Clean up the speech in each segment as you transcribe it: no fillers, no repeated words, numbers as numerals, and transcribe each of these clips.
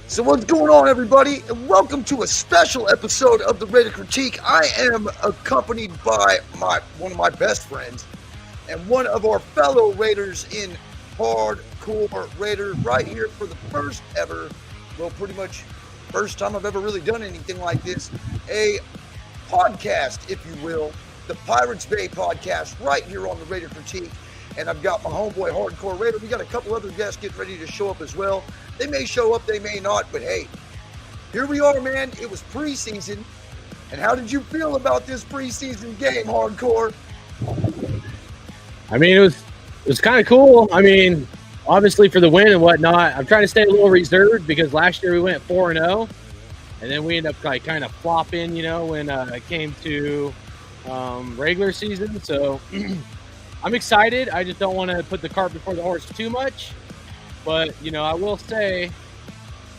So what's going on, everybody? And welcome to a special episode of the Raider Critique. I am accompanied by one of my best friends and one of our fellow Raiders in hardcore Raider right here for the first ever, well, pretty much first time I've ever really done anything like this, a podcast, if you will, the Pirates Bay podcast right here on the Raider Critique. And I've got my homeboy Hardcore Raider. We got a couple other guests getting ready to show up as well. They may show up, they may not, but hey, here we are, man. It was preseason. And how did you feel about this preseason game, Hardcore? I mean, it was kind of cool. I mean, obviously for the win and whatnot, I'm trying to stay a little reserved because last year we went 4-0, and then we ended up like kind of flopping, when it came to regular season. So I'm excited. I just don't want to put the cart before the horse too much. But, I will say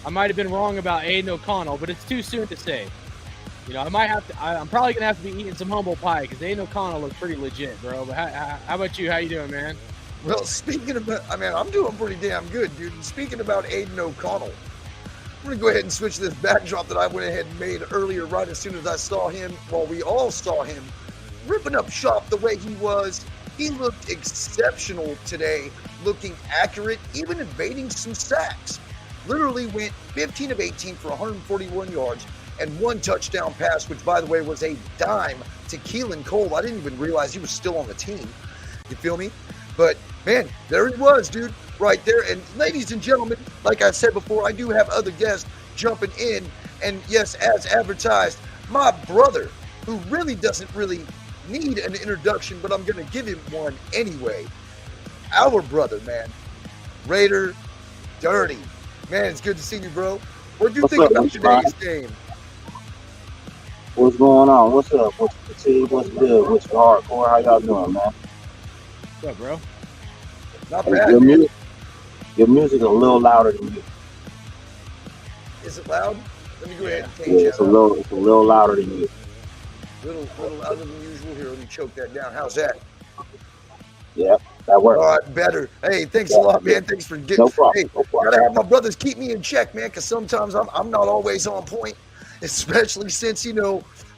I might have been wrong about Aiden O'Connell, but it's too soon to say. I'm probably going to have to be eating some humble pie because Aiden O'Connell looks pretty legit, bro. But how about you? How you doing, man? Well, I'm doing pretty damn good, dude. And speaking about Aiden O'Connell, I'm going to go ahead and switch this backdrop that I went ahead and made earlier right as soon as I saw him, we all saw him, ripping up shop the way he was. He looked exceptional today, looking accurate, even evading some sacks. Literally went 15 of 18 for 141 yards and one touchdown pass, which, by the way, was a dime to Keelan Cole. I didn't even realize he was still on the team. You feel me? But, man, there he was, dude, right there. And ladies and gentlemen, like I said before, I do have other guests jumping in. And, yes, as advertised, my brother, who really doesn't need an introduction, but I'm going to give him one anyway. Our brother, man, Raider Dirty. Man, it's good to see you, bro. What do you think about today's game? What's going on? What's up? What's the team? What's good? What's the hardcore? How y'all doing, man? What's up, bro? Not bad. Your music a little louder than you. Is it loud? Let me go ahead and change it's a little louder than you. Little louder than usual. Here, let me choke that down. How's that? Yeah, that works. All right, better. Hey, thanks a lot, man. Thanks for getting. No problem. Hey, gotta have my brothers keep me in check, man, because sometimes I'm not always on point, especially since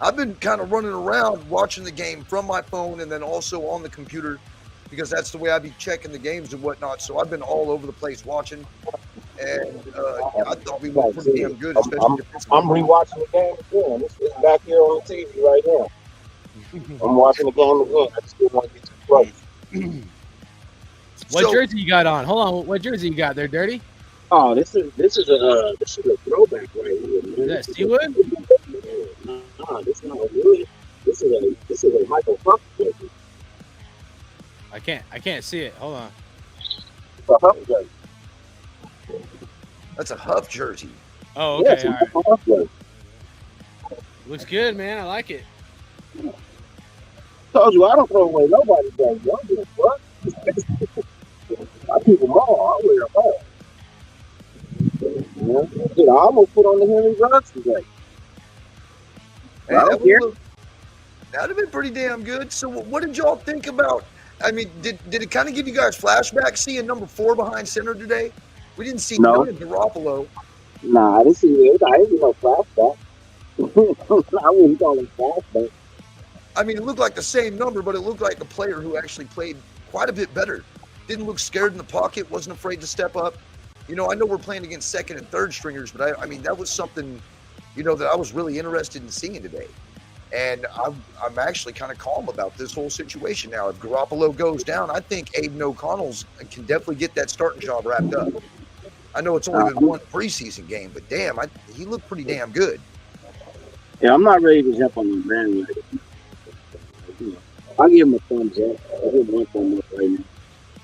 I've been kind of running around watching the game from my phone and then also on the computer, because that's the way I be checking the games and whatnot. So I've been all over the place watching, and I thought we were pretty damn good. I'm rewatching the game again. This is back here on the TV right now. I'm watching the game again. I just didn't want to get too close. What jersey you got on? Hold on. What jersey you got there, Dirty? Oh, this is a throwback right here, man. Is that Seawood? No, this is not a wood. This is a Michael Huff jersey. I can't see it. Hold on. It's a Huff jersey. That's a Huff jersey. Oh, okay. Yeah, All right. Huff jersey. Looks good, man. I like it. Told you I don't throw away nobody's jersey. I don't give a fuck. I keep them all. I wear them all. Yeah. I almost put on the Henry Johnson today. Hey, that'd have been pretty damn good. So what did y'all think about? I mean, did it kind of give you guys flashbacks seeing number 4 behind center today? We didn't see none of Garoppolo. Nah, I didn't see it. I didn't see no flashback. I wouldn't call it flashback. I mean, it looked like the same number, but it looked like a player who actually played quite a bit better. Didn't look scared in the pocket, wasn't afraid to step up. I know we're playing against second and third stringers, but I mean, that was something, that I was really interested in seeing today. And I'm actually kind of calm about this whole situation now. If Garoppolo goes down, I think Aiden O'Connell's can definitely get that starting job wrapped up. I know it's only been one preseason game, but damn, he looked pretty damn good. Yeah, I'm not ready to jump on the bandwagon. I'll give him a thumbs up. I'll give him one thumb up right now.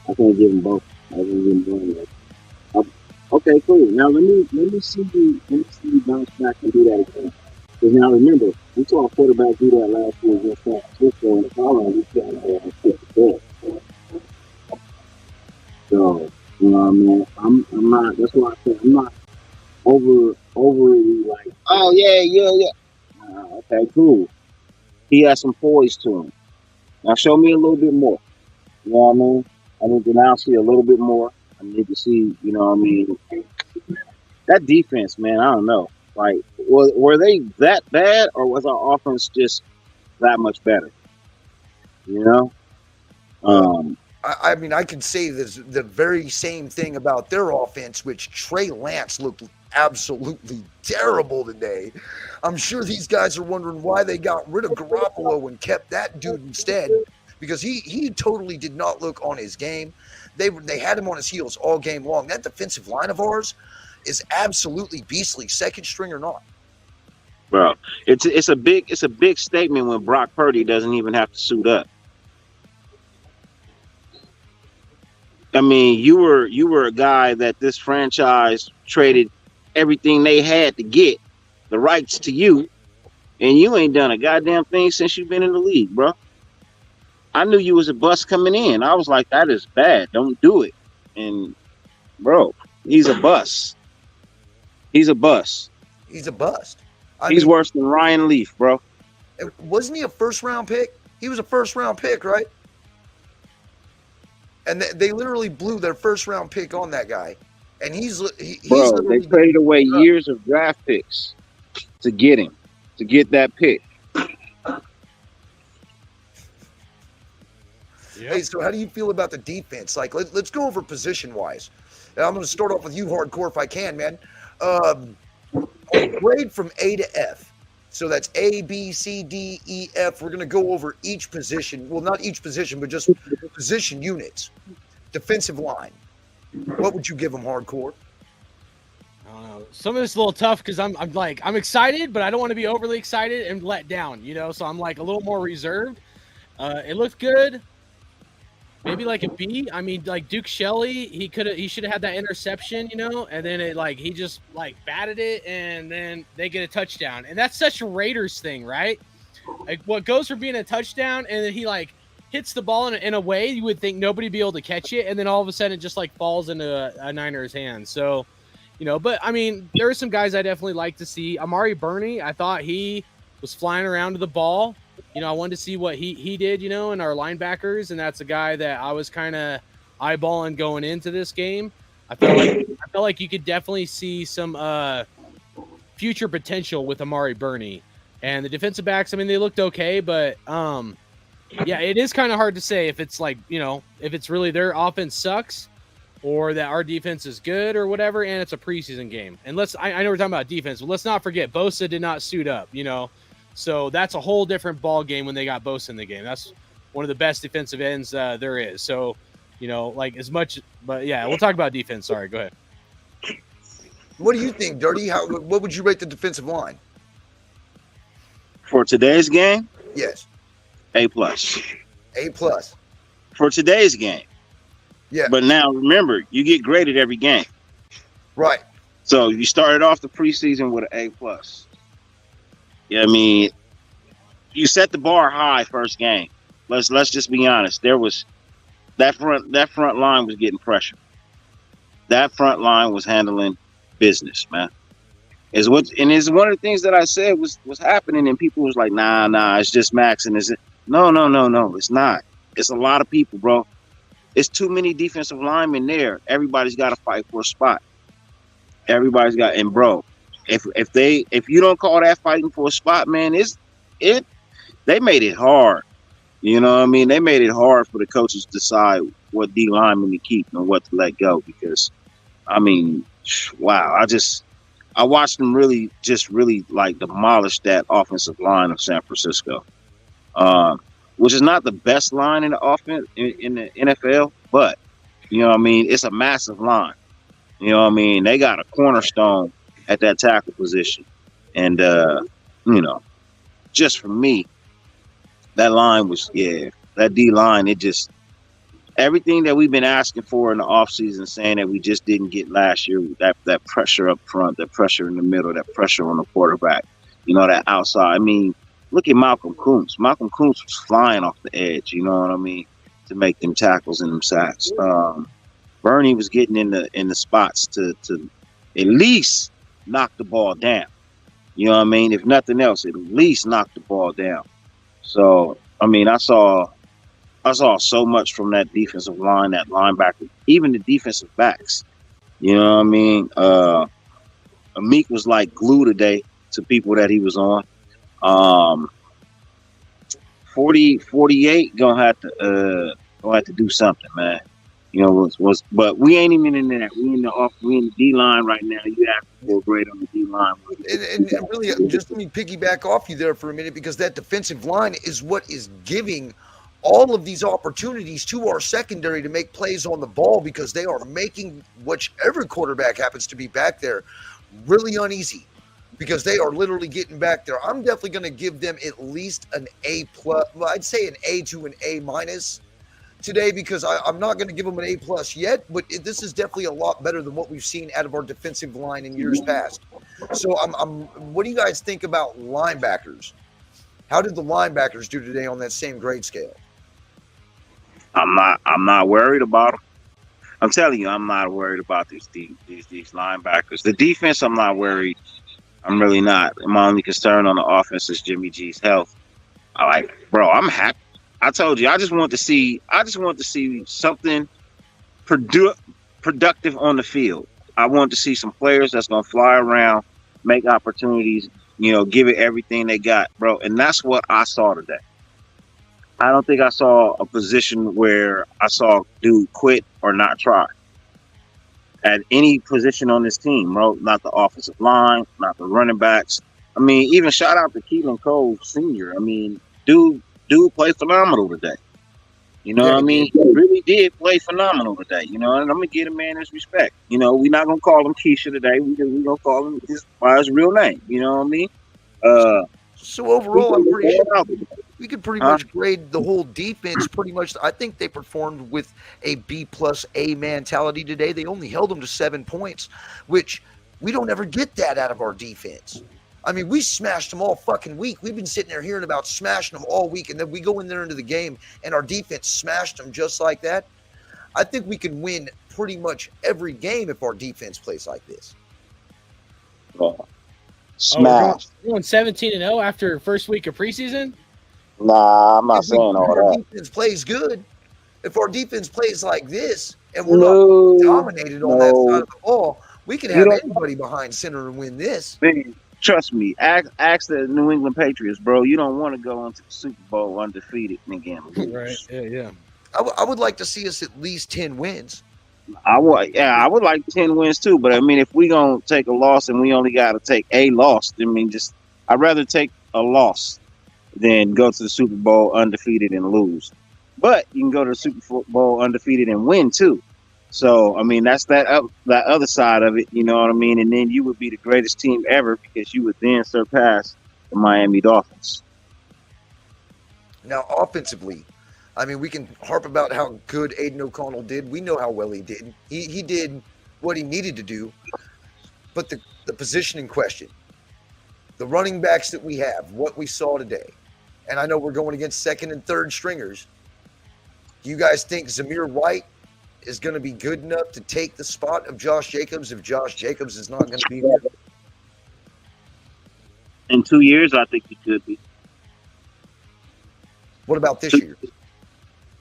I can't give him both. I can give him one. Okay, cool. Now let me see you bounce back and do that again. Because now remember, we saw a quarterback do that last year against San Francisco in the following week. So, I mean, I'm not. That's why I said I'm not overly like. Oh yeah. Okay, cool. He has some poise to him. Now show me a little bit more. You know what I mean? I need to now see a little bit more. I need to see, that defense, man, I don't know. Like, were they that bad, or was our offense just that much better? You know? Well, I mean, I could say this, the very same thing about their offense, which Trey Lance looked absolutely terrible today. I'm sure these guys are wondering why they got rid of Garoppolo and kept that dude instead, because he totally did not look on his game. They had him on his heels all game long. That defensive line of ours is absolutely beastly, second string or not. Bro, it's a big statement when Brock Purdy doesn't even have to suit up. I mean, you were a guy that this franchise traded everything they had to get the rights to you, and you ain't done a goddamn thing since you've been in the league, bro. I knew you was a bust coming in. I was like, that is bad. Don't do it. And bro, he's a bust. He's a bust. He's a bust. He's worse than Ryan Leaf, bro. Wasn't he a first-round pick? He was a first-round pick, right? And they literally blew their first-round pick on that guy. And he's bro, they traded away years of draft picks to get him, to get that pick. Yep. Hey, so how do you feel about the defense? Like, let's go over position-wise. And I'm going to start off with you, Hardcore, if I can, man. On a grade from A to F. So that's A, B, C, D, E, F. We're going to go over each position. Well, not each position, but just position units. Defensive line. What would you give them, Hardcore? I don't know. Some of this is a little tough because I'm excited, but I don't want to be overly excited and let down, you know? So I'm like a little more reserved. It looked good. Maybe like a B. I mean, like Duke Shelley, he should have had that interception, you know, and then he just batted it, and then they get a touchdown, and that's such a Raiders thing, right? Like what goes for being a touchdown, and then he hits the ball in a way you would think nobody would be able to catch it, and then all of a sudden it just falls into a Niners' hand. So, you know, but I mean, there are some guys I definitely like to see. Amari Burney, I thought he was flying around to the ball. You know, I wanted to see what he did, you know, in our linebackers, and that's a guy that I was kind of eyeballing going into this game. I felt like you could definitely see some future potential with Amari Burney. And the defensive backs, I mean, they looked okay, but yeah, it is kind of hard to say if it's if it's really their offense sucks or that our defense is good or whatever, and it's a preseason game. And I know we're talking about defense, but let's not forget Bosa did not suit up, you know. So that's a whole different ball game when they got Bosa in the game. That's one of the best defensive ends there is. So, you know, but yeah, we'll talk about defense. Sorry, go ahead. What do you think, Dirty? What would you rate the defensive line? For today's game? Yes. A+. A+. For today's game. Yeah. But now remember, you get graded every game. Right. So you started off the preseason with an A+. Yeah, I mean, you set the bar high first game. Let's just be honest. There was that front line was getting pressure. That front line was handling business, man. It's one of the things that I said was happening, and people was like, nah, it's just Max, and is it? No, it's not. It's a lot of people, bro. It's too many defensive linemen there. Everybody's got to fight for a spot. Everybody's got, and bro. If you don't call that fighting for a spot, man, they made it hard. You know what I mean? They made it hard for the coaches to decide what D lineman to keep and what to let go, because I mean, wow, I watched them really demolish that offensive line of San Francisco. Which is not the best line in the offense in the NFL, but you know what I mean, it's a massive line. You know what I mean? They got a cornerstone at that tackle position. And, you know, just for me, that line was, that D-line, it just, everything that we've been asking for in the offseason, saying that we just didn't get last year, that pressure up front, that pressure in the middle, that pressure on the quarterback, you know, that outside. I mean, look at Malcolm Kuntz. Malcolm Kuntz was flying off the edge, you know what I mean, to make them tackles and them sacks. Bernie was getting in the spots to at least knock the ball down. You know what I mean? If nothing else, at least knock the ball down. So, I mean, I saw so much from that defensive line, that linebacker, even the defensive backs. You know what I mean? Meek was like glue today to people that he was on. 48 gonna have to do something, man. You know, but we ain't even in that. We in the D line right now. You have to feel great on the D line. And really, just let me piggyback off you there for a minute, because that defensive line is what is giving all of these opportunities to our secondary to make plays on the ball, because they are making whichever quarterback happens to be back there really uneasy, because they are literally getting back there. I'm definitely going to give them at least an A plus. Well, I'd say an A to an A minus today, because I'm not going to give them an A plus yet, but this is definitely a lot better than what we've seen out of our defensive line in years past. So what do you guys think about linebackers? How did the linebackers do today on that same grade scale? I'm not worried about them. I'm telling you, I'm not worried about these linebackers. The defense, I'm not worried. I'm really not. My only concern on the offense is Jimmy G's health. Bro, I'm happy. I told you, I just want to see something productive on the field. I want to see some players that's gonna fly around, make opportunities, give it everything they got, bro. And that's what I saw today. I don't think I saw a position where I saw dude quit or not try at any position on this team, bro. Not the offensive line, not the running backs. I mean, even shout out to Keelan Cole Sr. I mean, dude played phenomenal today. You know what I mean? He really did play phenomenal today. And I'm gonna give a man his respect. We're not gonna call him Keisha today. We're gonna call him by his real name. You know what I mean? So overall, we could pretty much grade the whole defense pretty much. I think they performed with a B plus A mentality today. They only held them to 7 points, which we don't ever get that out of our defense. I mean, we smashed them all fucking week. We've been sitting there hearing about smashing them all week, and then we go in there into the game, and our defense smashed them just like that. I think we can win pretty much every game if our defense plays like this. Smash. We're going 17-0 after first week of preseason? Nah, I'm not saying all that. If our defense plays good, if our defense plays like this, and we're not dominated on that side of the ball, we can have anybody behind center and win this. Man, trust me. Ask the New England Patriots, bro. You don't want to go into the Super Bowl undefeated and again. Right? Yeah. I would like to see us at least 10 wins. I would like 10 wins too. But I mean, if we gonna take a loss and we only got to take a loss, I mean, I'd rather take a loss than go to the Super Bowl undefeated and lose. But you can go to the Super Bowl undefeated and win too. So I mean, that's that other side of it. You know what I mean? And then you would be the greatest team ever, because you would then surpass the Miami Dolphins. Now, offensively, I mean, we can harp about how good Aiden O'Connell did. We know how well he did. He did what he needed to do. But the position in question, the running backs that we have, what we saw today, and I know we're going against second and third stringers. Do you guys think Zamir White is going to be good enough to take the spot of Josh Jacobs if Josh Jacobs is not going to be there? In 2 years, I think he could be. What about this year?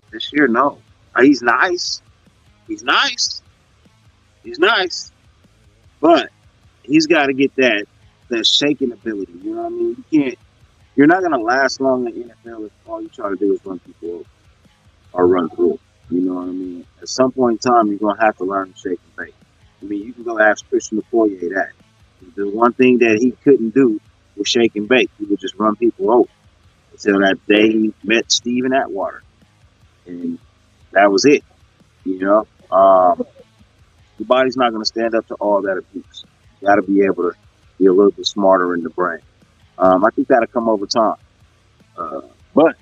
This year, no. He's nice. But he's got to get that shaking ability. You know what I mean? You're not going to last long in the NFL if all you try to do is run people over or run through. You know what I mean? At some point in time, you're going to have to learn to shake and bake. I mean, you can go ask Christian McCoy that. The one thing that he couldn't do was shake and bake. He would just run people over until that day he met Steven Atwater. And that was it. You know? Your body's not going to stand up to all that abuse. You got to be able to be a little bit smarter in the brain. I think that'll come over time. But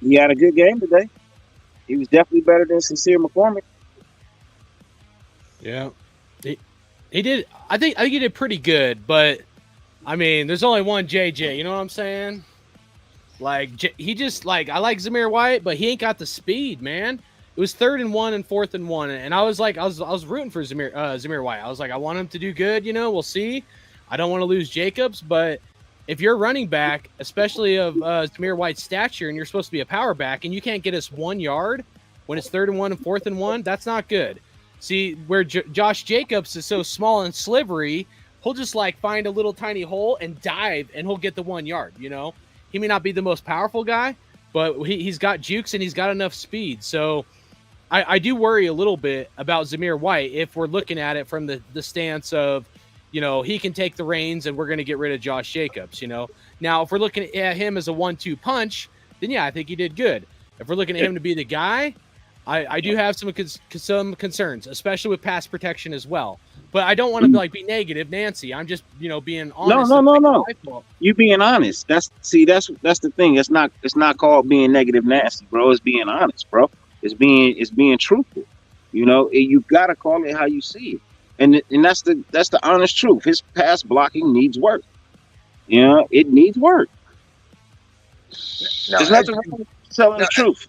he had a good game today. He was definitely better than Sincere McCormick. Yeah, he did. I think he did pretty good. But I mean, there's only one JJ. You know what I'm saying? Like he just I like Zamir White, but he ain't got the speed, man. It was 3rd and 1 and 4th and 1, and I was rooting for Zamir White. I was like, I want him to do good. We'll see. I don't want to lose Jacobs, but if you're running back, especially of Zamir White's stature, and you're supposed to be a power back, and you can't get us 1 yard when it's 3rd and 1 and 4th and 1, that's not good. See, where Josh Jacobs is so small and slivery, he'll just like find a little tiny hole and dive, and he'll get the 1 yard. He may not be the most powerful guy, but he's got jukes and he's got enough speed. So I do worry a little bit about Zamir White if we're looking at it from the stance of, he can take the reins and we're going to get rid of Josh Jacobs. Now, if we're looking at him as a 1-2 punch, then yeah, I think he did good. If we're looking at him to be the guy, I do have some concerns, especially with pass protection as well. But I don't want to be negative, Nancy. I'm just being honest. No. You being honest. That's the thing. It's not called being negative, Nancy, bro. It's being honest, bro. It's being truthful. You gotta call it how you see it, and that's the honest truth. His pass blocking needs work. It needs work. There's nothing wrong with telling the truth.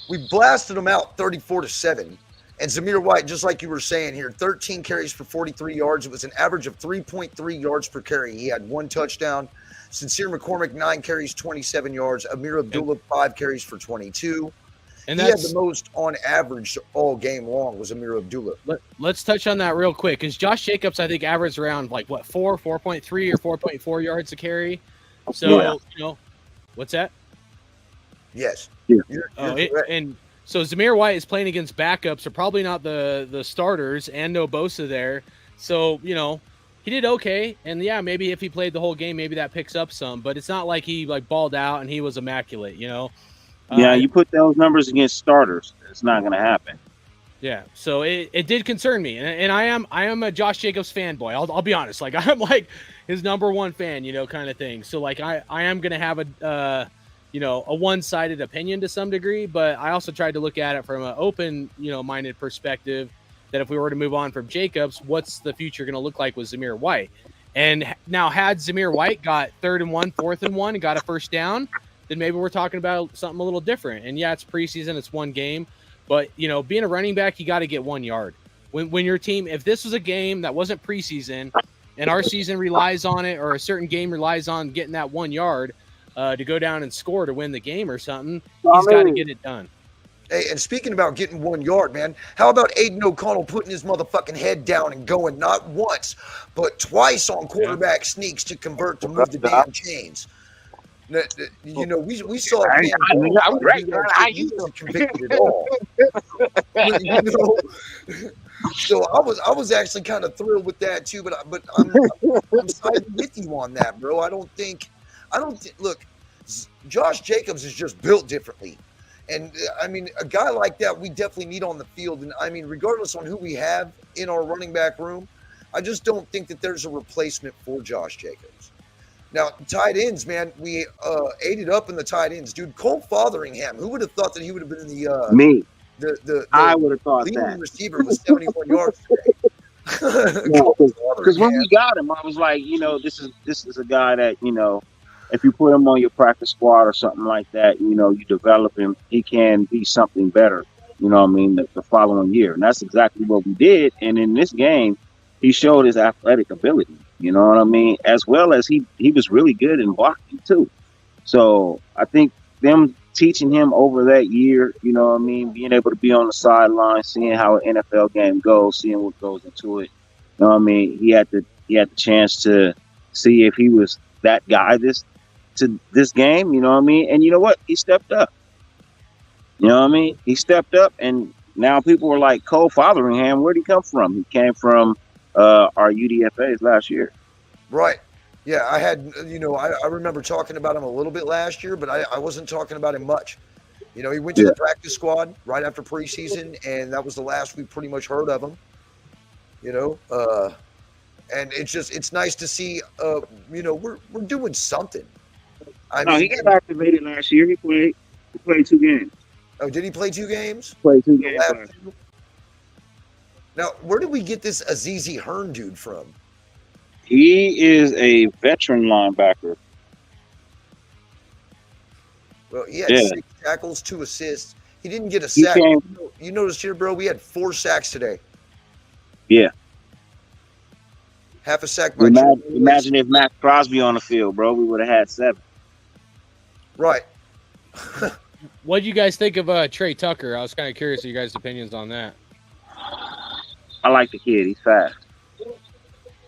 We blasted him out 34-7. And Zamir White, just like you were saying here, 13 carries for 43 yards. It was an average of 3.3 yards per carry. He had 1 touchdown. Sincere McCormick, 9 carries, 27 yards. Amir Abdullah, 5 carries for 22. And he had the most on average all game long was Amir Abdullah. Let's touch on that real quick, because Josh Jacobs, I think, averaged around 4.3 or 4.4 yards a carry. So, what's that? Yes. Yeah. And so Zamir White is playing against backups, so probably not the starters, and no Bosa there. So, he did okay. And yeah, maybe if he played the whole game, maybe that picks up some. But it's not like he balled out and he was immaculate, Yeah, you put those numbers against starters, it's not going to happen. Yeah, so it did concern me, and I am a Josh Jacobs fanboy. I'll be honest, I'm his number one fan, kind of thing. So I am going to have a one-sided opinion to some degree, but I also tried to look at it from an open, minded perspective, that if we were to move on from Jacobs, what's the future going to look like with Zamir White? And now, had Zamir White got 3rd and 1, 4th and 1, and got a first down, then maybe we're talking about something a little different. And yeah, it's preseason, it's one game, but being a running back, you got to get 1 yard. When your team, if this was a game that wasn't preseason, and our season relies on it, or a certain game relies on getting that 1 yard, to go down and score to win the game or something, he's got to get it done. Hey, and speaking about getting 1 yard, man, how about Aiden O'Connell putting his motherfucking head down and going not once, but twice on quarterback sneaks to convert to move the damn chains? We saw convicted at all. So I was actually kind of thrilled with that too, but I'm siding with you on that, bro. I don't think. Look, Josh Jacobs is just built differently. And, a guy like that we definitely need on the field. And, regardless on who we have in our running back room, I just don't think that there's a replacement for Josh Jacobs. Now, tight ends, man, we ate it up in the tight ends. Dude, Cole Fotheringham, who would have thought that he would have been in the me? I would have thought leading that. receiver with 71 yards today. Because when we got him, I was like, this is a guy that, if you put him on your practice squad or something like that, you develop him, he can be something better, the following year. And that's exactly what we did. And in this game, he showed his athletic ability, as well as he was really good in blocking too. So I think them teaching him over that year, being able to be on the sideline, seeing how an NFL game goes, seeing what goes into it. He had the chance to see if he was that guy this game, and you know what? He stepped up. He stepped up, and now people were like, Cole Fotheringham, where'd he come from? He came from our UDFAs last year. Right. Yeah, I had, I remember talking about him a little bit last year, but I wasn't talking about him much. He went to the practice squad right after preseason, and that was the last we pretty much heard of him. And it's nice to see, we're doing something. He got activated last year. He played 2 games. Oh, did he play 2 games? Played 2 games. Now, where did we get this Azizi Hearn dude from? He is a veteran linebacker. Well, he had 6 tackles, 2 assists. He didn't get a sack. You noticed here, bro, we had 4 sacks today. Yeah. Half a sack. Imagine if Max Crosby on the field, bro. We would have had 7. Right. What do you guys think of Trey Tucker? I was kind of curious of you guys' opinions on that. I like the kid. He's fast.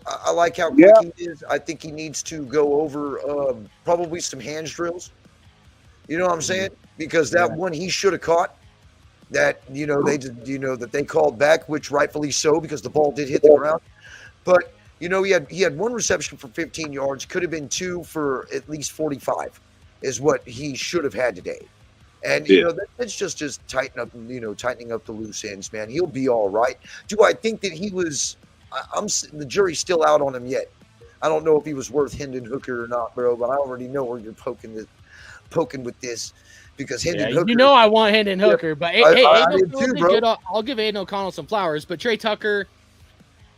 I like how Yeah. quick he is. I think he needs to go over probably some hands drills. You know what I'm saying? Because that one he should have caught. That they did, that they called back, which rightfully so, because the ball did hit the ground. But he had one reception for 15 yards, could have been 2 for at least 45, is what he should have had today. And that's just tightening up the loose ends, man. He'll be all right. Do I think that he was? The jury's still out on him yet. I don't know if he was worth Hendon Hooker or not, bro. But I already know where you're poking with this. Because Hendon Hooker, I want Hendon Hooker, but I did too, bro. good. I'll give Aiden O'Connell some flowers, but Trey Tucker,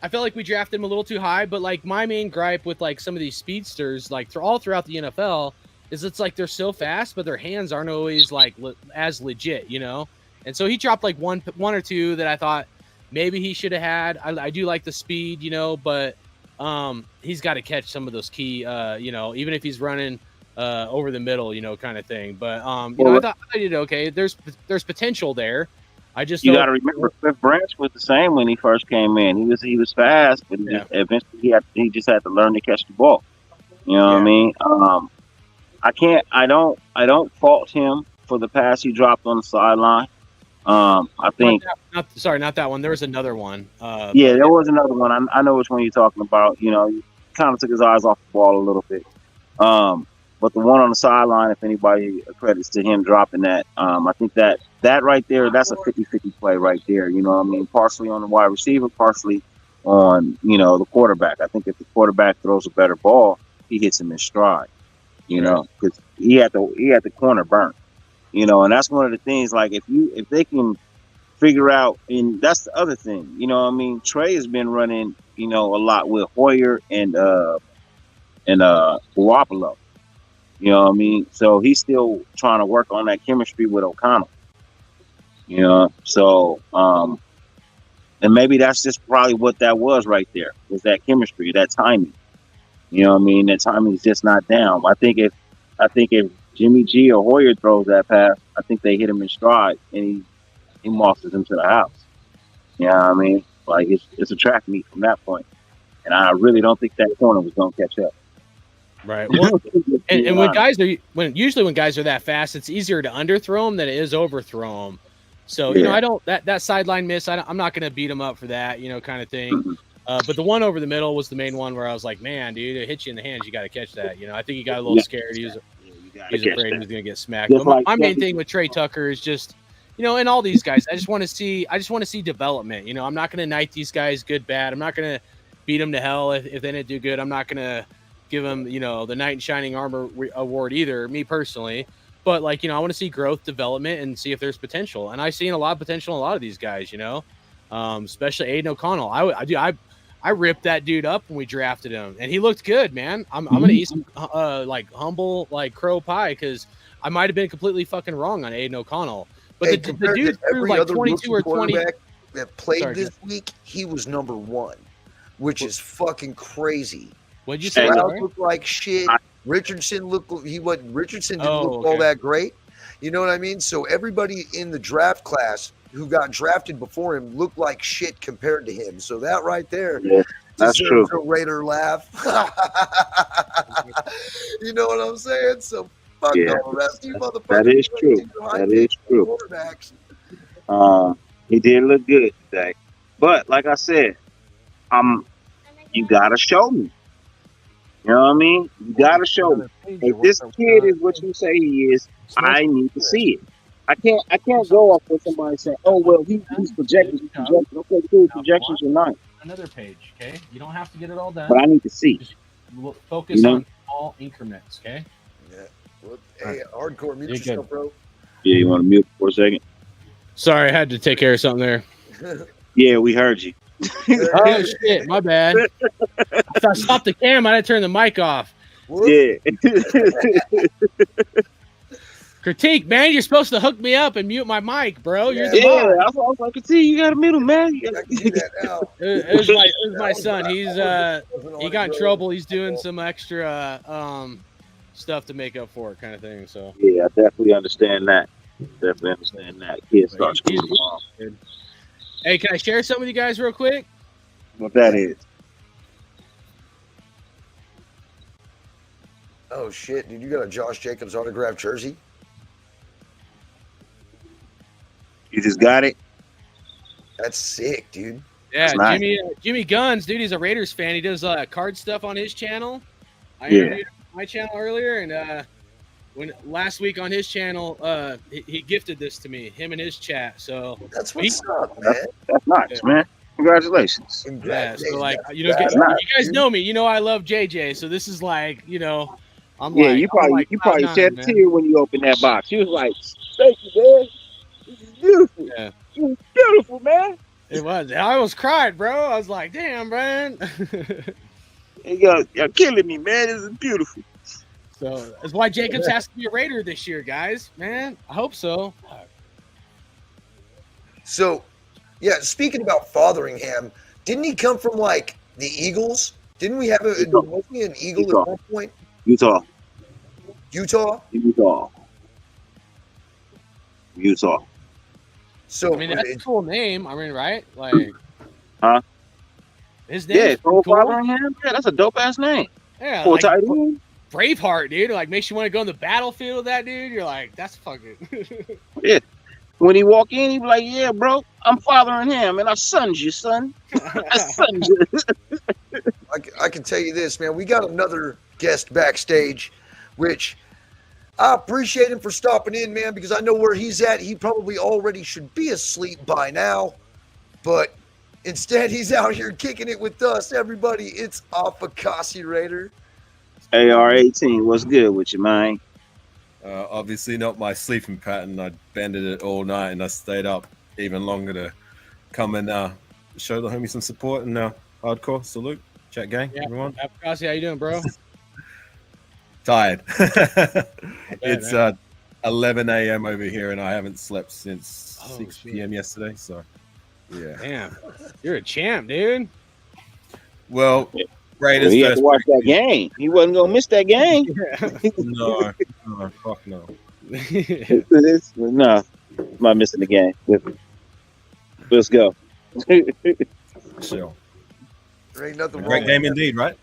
I feel like we drafted him a little too high. But like my main gripe with like some of these speedsters, like all throughout the NFL, is it's like they're so fast, but their hands aren't always like as legit, And so he dropped like one or two that I thought maybe he should have had. I do like the speed, but he's got to catch some of those key, even if he's running over the middle, kind of thing. But I thought I did okay. There's potential there. You got to remember, Cliff Branch was the same when he first came in. He was fast, but eventually he just had to learn to catch the ball. You know what I mean? I don't fault him for the pass he dropped on the sideline. I think not that one. There was another one. There was another one. I know which one you're talking about. He kind of took his eyes off the ball a little bit. But the one on the sideline, if anybody credits to him dropping that, I think that right there, that's a 50-50 play right there. You know what I mean? Partially on the wide receiver, partially on, the quarterback. I think if the quarterback throws a better ball, he hits him in stride, because he had the corner burnt, and that's one of the things, like if they can figure out, and that's the other thing, Trey has been running, a lot with Hoyer and Garoppolo. You know what I mean? So he's still trying to work on that chemistry with O'Connell. So and maybe that's just probably what that was right there, was that chemistry, that timing. You know what I mean? That timing is just not down. I think if Jimmy G or Hoyer throws that pass, I think they hit him in stride and he mosses him to the house. You know what I mean? Like it's a track meet from that point. And I really don't think that corner was gonna catch up. Right. Well, and when guys are that fast, it's easier to underthrow them than it is overthrow them. So, I don't that sideline miss, I'm not going to beat him up for that, kind of thing. Mm-hmm. But the one over the middle was the main one where I was like, man, dude, it hit you in the hands. You got to catch that. I think he got a little scared. He was afraid he was going to get smacked. But my main thing with Trey Tucker is just, and all these guys, I just want to see development. I'm not going to knight these guys good, bad. I'm not going to beat them to hell if they didn't do good. I'm not going to give them, the Knight in Shining Armor award either, me personally. But, I want to see growth, development, and see if there's potential. And I've seen a lot of potential in a lot of these guys, especially Aiden O'Connell. I ripped that dude up when we drafted him, and he looked good, man. I'm going to eat some, humble, crow pie, because I might have been completely fucking wrong on Aiden O'Connell. But the dude threw, 22 or 20. That played this week, he was number 1, which is fucking crazy. What'd you say? Stroud looked like shit. Richardson Richardson didn't look all that great. You know what I mean? So everybody in the draft class who got drafted before him looked like shit compared to him. So that right there, that's true. A Raider laugh. You know what I'm saying? So fuck all the rest of you motherfuckers. That is true. That is true. He did look good today, but like I said, you gotta show me. You know what I mean? You gotta show me. If this kid is what you say he is, I need to see it. I can't go off with somebody saying, "Oh well, he's projected." Okay, cool. Projections are nice. Another page, okay? You don't have to get it all done. But I need to see. Just focus on all increments, okay? Yeah. Well, hey, hardcore, mute yourself, bro. Yeah, you want to mute for a second? Sorry, I had to take care of something there. Yeah, we heard you. Oh shit, my bad. I stopped the cam. I didn't turn the mic off. Yeah. Critique, man. You're supposed to hook me up and mute my mic, bro. You're the boss. I was like, "See, you got a middle, man." It was my son. He got in trouble. He's doing some extra stuff to make up for it, kind of thing. So yeah, I definitely understand that. Kids start school tomorrow. Hey, can I share some with you guys real quick? What that is? Oh shit, dude! You got a Josh Jacobs autographed jersey? You just got it. That's sick, dude. Yeah, Nice. Jimmy Guns, dude. He's a Raiders fan. He does card stuff on his channel. I Yeah. interviewed him on my channel earlier, and when last week on his channel, he gifted this to me. Him and his chat. So That's what's up, man. That's nice, man. Congratulations. yeah, so like That's you nice, guys know me. You know I love JJ. So this is like I'm Yeah, like you probably cloud shed nine, a man. tear when you opened that box. You was like, "Thank you, man. This is beautiful. Yeah. This is beautiful, man." It was. I almost cried, bro. I was like, damn, man. You're killing me, man. This is beautiful. So that's why Jacobs has to be a Raider this year, guys. Man, I hope so. So, yeah, speaking about Fotheringham, didn't he come from like the Eagles? Didn't we have wasn't he an Eagle Utah. at one point? Utah. So I mean, that's a cool name. I mean, right? Like, Huh? His name Yeah, is Cole cool. Fotheringham. Yeah, that's a dope ass name. Yeah, For like, tight end. Braveheart, dude. Like, makes you want to go on the battlefield with that dude. You're like, that's fucking. When he walk in, he be like, "Yeah, bro, I'm Fotheringham, and I sons you, son. I sons you." I can tell you this, man. We got another guest backstage, which I appreciate him for stopping in, man, because I know where he's at. He probably already should be asleep by now, but instead he's out here kicking it with us. Everybody, it's Afakasi Raider. AR-18, what's good with you, man? Obviously not my sleeping pattern. I bended it all night and I stayed up even longer to come and show the homies some support and hardcore salute. Chat gang, Yeah. everyone. Afkasi, how you doing, bro? Tired. It's man. 11 a.m. over here and I haven't slept since Oh, 6 shit. p.m. yesterday. So, yeah. Damn, you're a champ, dude. Well, Well, Raiders he had to first. watch that game. He wasn't gonna miss that game. No, fuck no. No, I'm not missing the game. Let's go. Chill. There ain't nothing wrong Great with game that. indeed, right?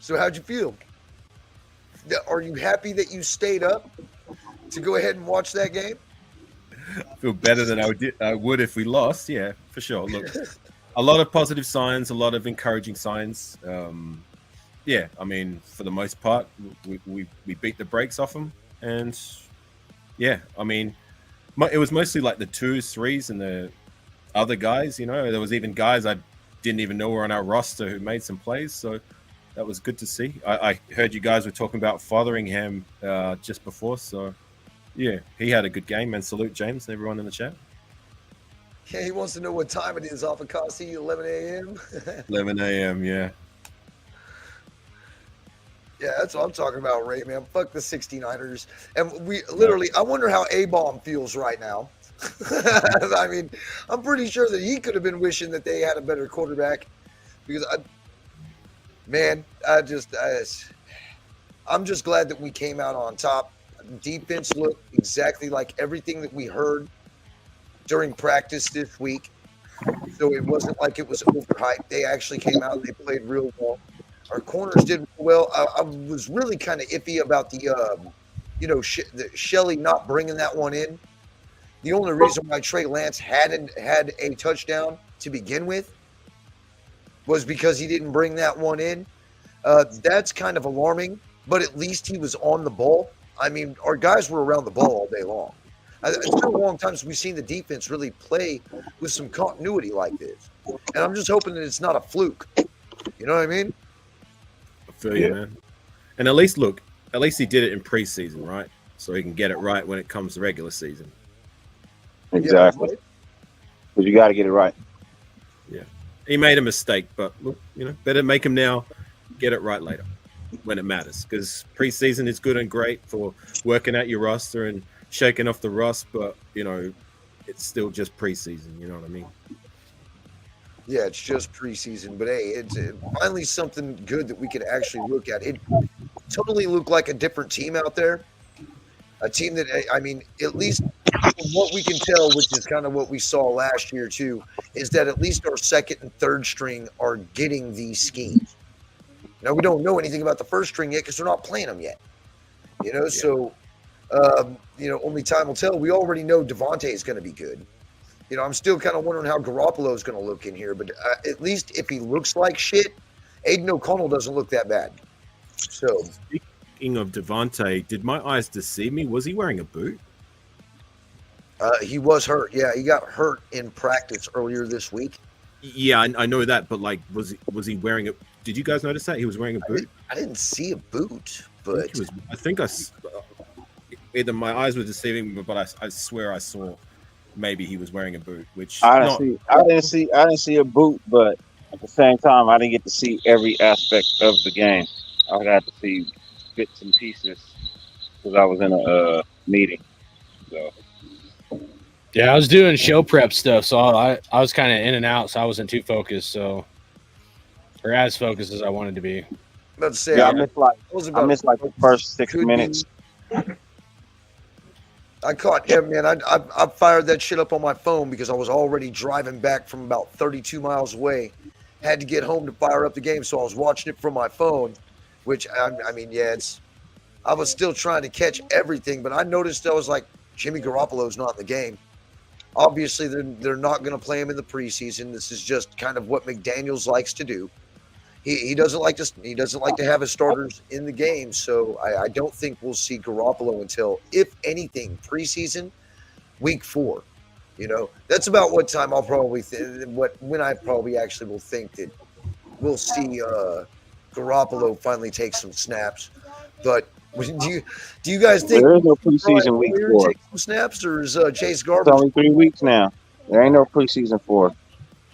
So how'd you feel? Are you happy that you stayed up to go ahead and watch that game? I feel better than I would if we lost. Yeah, for sure. Look, a lot of positive signs, a lot of encouraging signs. Yeah, I mean, for the most part, we beat the brakes off them, and yeah, I mean, it was mostly like the 2s, 3s, and the other guys. You know, there was even guys I didn't even know were on our roster who made some plays, so that was good to see. I heard you guys were talking about Fotheringham just before, so yeah, he had a good game. And salute James and everyone in the chat. Yeah, he wants to know what time it is off of Kasi, 11 a.m. 11 a.m. Yeah. Yeah, that's what I'm talking about, Ray, man. Fuck the 69ers. And we literally, I wonder how A-Bomb feels right now. I mean, I'm pretty sure that he could have been wishing that they had a better quarterback because I'm just glad that we came out on top. Defense looked exactly like everything that we heard during practice this week. So it wasn't like it was overhyped. They actually came out and they played real well. Our corners did well. I was really kind of iffy about the Shelley not bringing that one in. The only reason why Trey Lance hadn't had a touchdown to begin with was because he didn't bring that one in. That's kind of alarming, but at least he was on the ball. I mean, our guys were around the ball all day long. It's been a long time since we've seen the defense really play with some continuity like this. And I'm just hoping that it's not a fluke. You know what I mean? I feel you, man. And at least he did it in preseason, right? So he can get it right when it comes to regular season. Exactly. Yeah, But you got to get it right. Yeah. He made a mistake, but look, better make him now, get it right later when it matters. Because preseason is good and great for working out your roster and shaking off the rust, but it's still just preseason. You know what I mean? Yeah, it's just preseason, but hey, it's finally something good that we can actually look at. It totally looked like a different team out there. A team that, I mean, at least from what we can tell, which is kind of what we saw last year too, is that at least our second and third string are getting these schemes. Now, we don't know anything about the first string yet because they're not playing them yet. So, only time will tell. We already know Devontae is going to be good. I'm still kind of wondering how Garoppolo is going to look in here, but at least if he looks like shit, Aiden O'Connell doesn't look that bad. So, speaking of Devontae, did my eyes deceive me? Was he wearing a boot? He was hurt. Yeah, he got hurt in practice earlier this week. Yeah, I know that, but like, was he wearing a? Did you guys notice that he was wearing a boot? I didn't see a boot, but I think either my eyes were deceiving me, but I swear I saw maybe he was wearing a boot. Which I didn't see a boot, but at the same time, I didn't get to see every aspect of the game. I got to see bits and pieces because I was in a meeting. So. Yeah, I was doing show prep stuff, so I was kind of in and out, so I wasn't too focused, or as focused as I wanted to be. Let's say, I missed like the first 6 minutes. I caught him, man. I fired that shit up on my phone because I was already driving back from about 32 miles away. Had to get home to fire up the game, so I was watching it from my phone. Which I was still trying to catch everything, but I noticed I was like, Jimmy Garoppolo's not in the game. Obviously, they're not going to play him in the preseason. This is just kind of what McDaniels likes to do. He doesn't like to have his starters in the game, so I don't think we'll see Garoppolo until, if anything, preseason, week 4. That's about what time I'll probably when I probably actually will think that we'll see Garoppolo finally take some snaps. But do you guys think there is no preseason week 4? Take some snaps, or is Chase It's Garbage? only 3 weeks now. There ain't no preseason 4.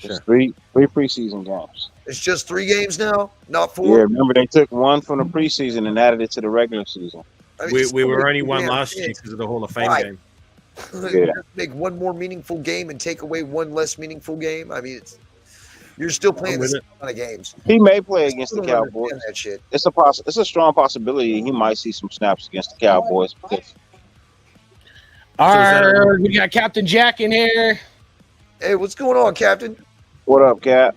It's three preseason games. It's just 3 games now, not 4. Yeah, remember they took 1 from the preseason and added it to the regular season. We were only 1 last year because of the Hall of Fame game. Yeah. Make 1 more meaningful game and take away 1 less meaningful game. I mean, you're still playing this kind of games. He may play against the Cowboys. That shit. It's a strong possibility he might see some snaps against the Cowboys. All right, we got Captain Jack in here. Hey, what's going on, Captain? What up, Cap?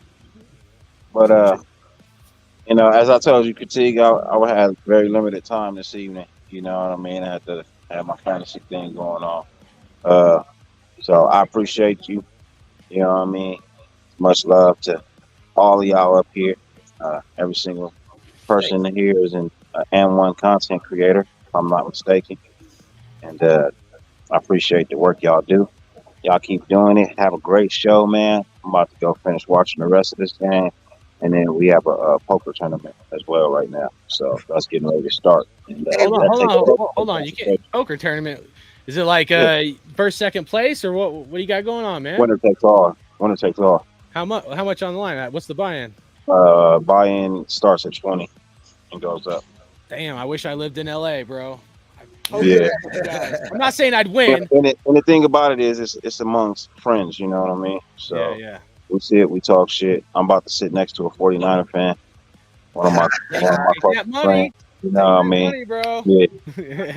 But as I told you, Critique, I had very limited time this evening. You know what I mean? I had to have my fantasy thing going on. So I appreciate you. You know what I mean? Much love to all of y'all up here. Every single person here is an M1 content creator, if I'm not mistaken. And I appreciate the work y'all do. Y'all keep doing it. Have a great show, man. I'm about to go finish watching the rest of this game. And then we have a poker tournament as well right now. So that's getting ready to start. And, hold on. You can't poker tournament. Is it like first, second place, or what do you got going on, man? Winner takes all. How much on the line? What's the buy-in? Buy-in starts at 20 and goes up. Damn, I wish I lived in LA, bro. Yeah. I'm not saying I'd win. And the thing about it is it's amongst friends, you know what I mean? So yeah. We see it, we talk shit. I'm about to sit next to a 49er fan. One of my friends. You know what I mean? Money, bro. Yeah.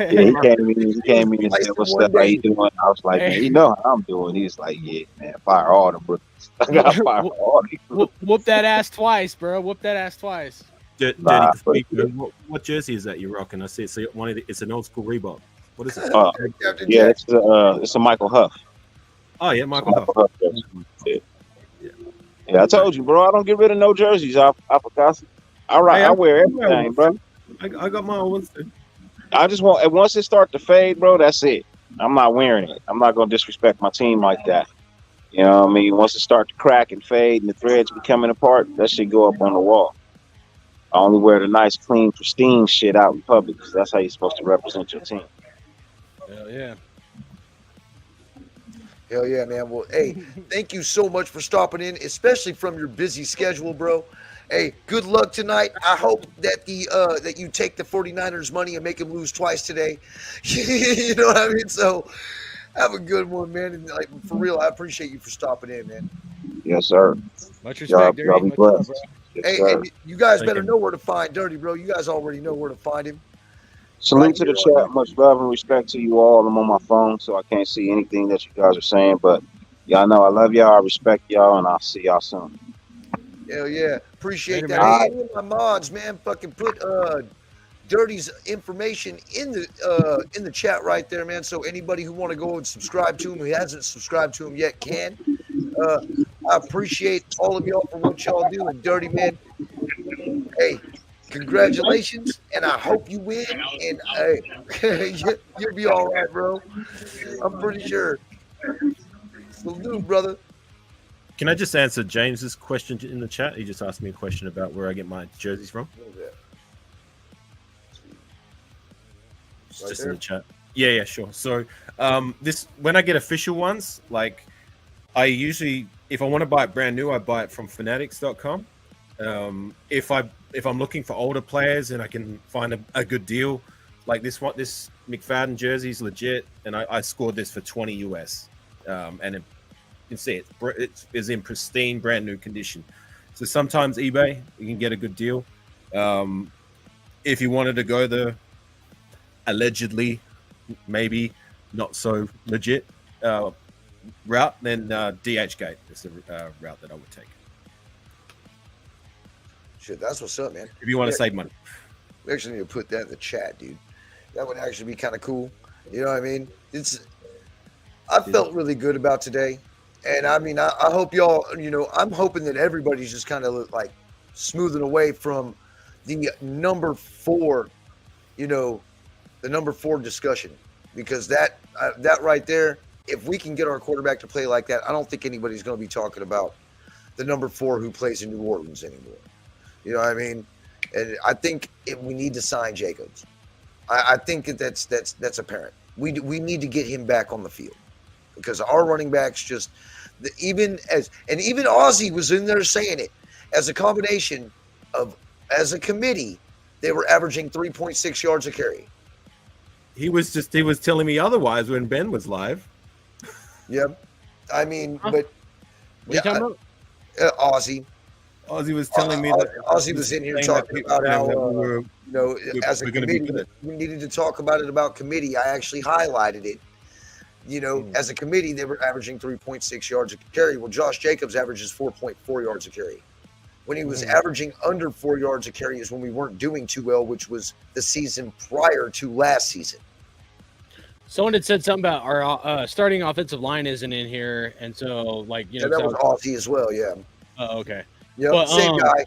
He came in and said, "What's up? How you doing?" I was like, "Man, you know how I'm doing." He's like, "Yeah, man, fire all them brothers." I got fire all these. Whoop that ass twice, bro. Whoop that ass twice. What jersey is that you're rocking? I see it's an old school Reebok. What is it? Yeah, it's a Michael Huff. Oh yeah, Michael Huff. Yeah, I told you, bro. I don't get rid of no jerseys. I forgot. All right, I wear everything, bro. I got my own ones too. I just want, once it starts to fade, bro, that's it. I'm not wearing it. I'm not gonna disrespect my team like that. You know what I mean? Once it starts to crack and fade and the threads be coming apart, that should go up on the wall. I only wear the nice, clean, pristine shit out in public because that's how you're supposed to represent your team. Hell yeah. Hell yeah, man. Well, hey, thank you so much for stopping in, especially from your busy schedule, bro. Hey, good luck tonight. I hope that that you take the 49ers money and make them lose twice today. You know what I mean? So have a good one, man. And like, for real, I appreciate you for stopping in, man. Yes, sir. Much respect, y'all be blessed. Yes, hey, you guys better know where to find Dirty, bro. You guys already know where to find him. Salute to the chat. Much love and respect to you all. I'm on my phone, so I can't see anything that you guys are saying. But y'all know I love y'all. I respect y'all, and I'll see y'all soon. Hell yeah. Appreciate Later, that. man. Hey, any of my mods, man, fucking put Dirty's information in the chat right there, man. So anybody who want to go and subscribe to him, who hasn't subscribed to him yet, can. I appreciate all of y'all for what y'all do. And Dirty, man, hey, congratulations, and I hope you win. And you'll be all right, bro. I'm pretty sure. Salute, brother. Can I just answer James's question in the chat? He just asked me a question about where I get my jerseys from. It's Right just there? in the chat. Yeah, sure. So this when I get official ones, like I usually, if I want to buy it brand new, I buy it from fanatics.com. If I'm looking for older players and I can find a good deal, like this McFadden jersey is legit, and I scored this for 20 US, and you can see it is in pristine, brand new condition. So sometimes eBay, you can get a good deal. If you wanted to go the allegedly, maybe not so legit route, then DHgate is the route that I would take. Shit, that's what's up, man. If you want to save money. We actually need to put that in the chat, dude. That would actually be kind of cool. You know what I mean? I felt really good about today. And I mean, I hope y'all, I'm hoping that everybody's just kind of like smoothing away from the number 4, the number 4 discussion. Because that right there, if we can get our quarterback to play like that, I don't think anybody's going to be talking about the number 4 who plays in New Orleans anymore. You know what I mean? And I think we need to sign Jacobs. I think that's apparent. We need to get him back on the field because our running backs just even Ozzy was in there saying it as a combination of as a committee they were averaging 3.6 yards a carry. He was telling me otherwise when Ben was live. Yep. I mean, but What are you talking about? Ozzy. Ozzy was telling me that Ozzy was in here talking about how as a we're gonna be committee good. we needed to talk about it about committee. I actually highlighted it. As a committee, they were averaging 3.6 yards a carry. Well, Josh Jacobs averages 4.4 yards a carry. When he was averaging under 4 yards a carry is when we weren't doing too well, which was the season prior to last season. Someone had said something about our starting offensive line isn't in here, and so that was Ozzy as well. Yeah. Oh, okay. Yep, But, same guy.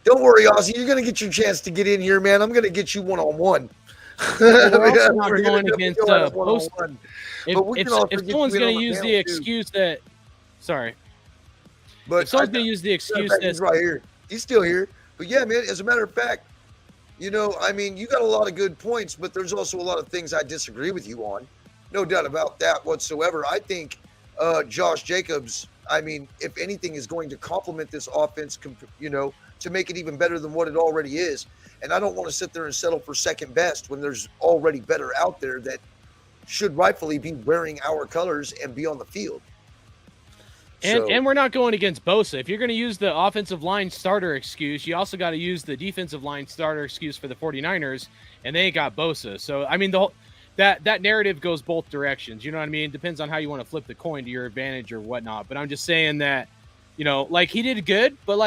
Don't worry, Ozzy. You're gonna get your chance to get in here, man. I'm gonna get you one-on-one. We're also not going against post. If someone's going to use the excuse that, sorry, but if someone's going to use the excuse that he's right here, he's still here. But yeah, man. As a matter of fact, I mean, you got a lot of good points, but there's also a lot of things I disagree with you on. No doubt about that whatsoever. I think Josh Jacobs, I mean, if anything, is going to complement this offense, to make it even better than what it already is. And I don't want to sit there and settle for second best when there's already better out there that should rightfully be wearing our colors and be on the field. And we're not going against Bosa. If you're going to use the offensive line starter excuse, you also got to use the defensive line starter excuse for the 49ers, and they ain't got Bosa. So, I mean, that narrative goes both directions. You know what I mean? It depends on how you want to flip the coin to your advantage or whatnot. But I'm just saying that, like he did good, but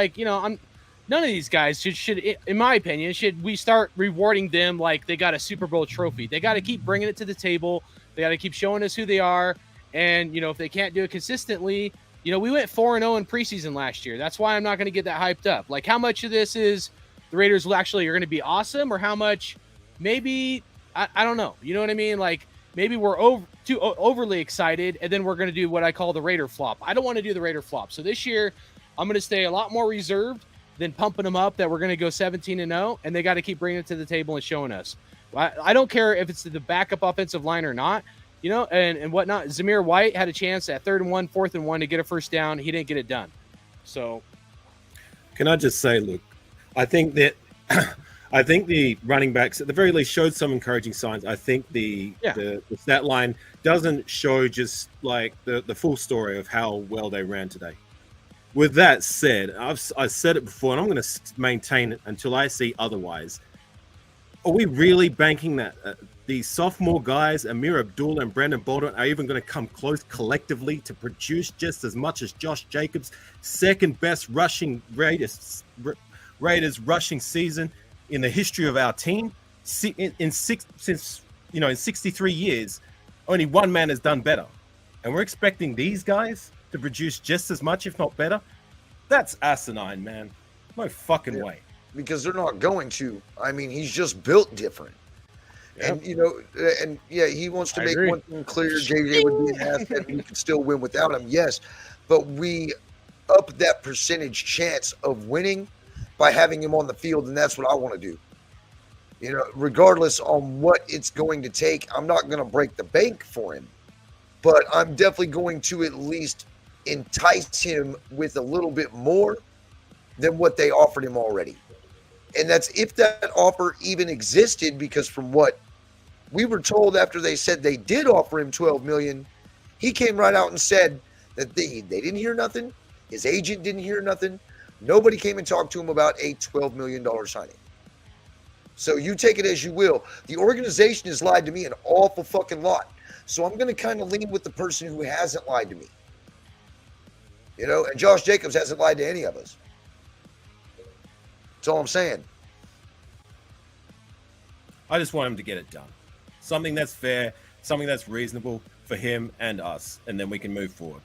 none of these guys should, in my opinion, should we start rewarding them like they got a Super Bowl trophy. They got to keep bringing it to the table. They got to keep showing us who they are. And, if they can't do it consistently, we went 4-0 in preseason last year. That's why I'm not going to get that hyped up. Like, how much of this is the Raiders actually are going to be awesome, or how much maybe, I don't know. You know what I mean? Like, maybe we're too overly excited, and then we're going to do what I call the Raider flop. I don't want to do the Raider flop. So this year, I'm going to stay a lot more reserved than pumping them up that we're going to go 17-0, and they got to keep bringing it to the table and showing us. I don't care if it's the backup offensive line or not, and whatnot. Zamir White had a chance at 3rd and 1, 4th and 1 to get a first down. He didn't get it done. So, can I just say, look, I think that the running backs at the very least showed some encouraging signs. I think the stat line doesn't show just like the full story of how well they ran today. With that said, I've said it before, and I'm going to maintain it until I see otherwise. are we really banking that these sophomore guys, Amir Abdullah and Brandon Bolden, are even going to come close collectively to produce just as much as Josh Jacobs' second best rushing Raiders rushing season in the history of our team? In 63 years, only one man has done better, and we're expecting these guys to produce just as much, if not better. That's asinine, man. No fucking way. Because they're not going to. I mean, he's just built different. And, he wants to make one thing clear. JJ would be an asset. We could still win without him, yes. But we up that percentage chance of winning by having him on the field, and that's what I want to do. Regardless on what it's going to take, I'm not going to break the bank for him. But I'm definitely going to at least entice him with a little bit more than what they offered him already. And that's if that offer even existed, because from what we were told after they said they did offer him $12 million, he came right out and said that they didn't hear nothing. His agent didn't hear nothing. Nobody came and talked to him about a $12 million signing. So you take it as you will. The organization has lied to me an awful fucking lot. So I'm going to kind of lean with the person who hasn't lied to me. And Josh Jacobs hasn't lied to any of us. That's all I'm saying. I just want him to get it done. Something that's fair, something that's reasonable for him and us, and then we can move forward.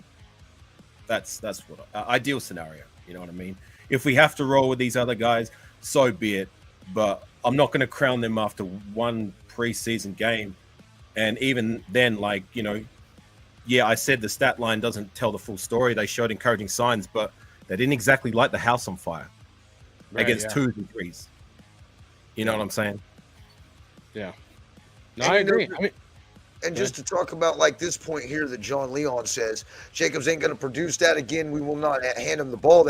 That's what ideal scenario. You know what I mean? If we have to roll with these other guys, so be it. But I'm not going to crown them after one preseason game. And even then, I said the stat line doesn't tell the full story. They showed encouraging signs, but they didn't exactly light the house on fire against 2s and 3s. You know what I'm saying? Yeah. No, I agree. Just to talk about this point here that John Leon says, Jacobs ain't going to produce that again. We will not hand him the ball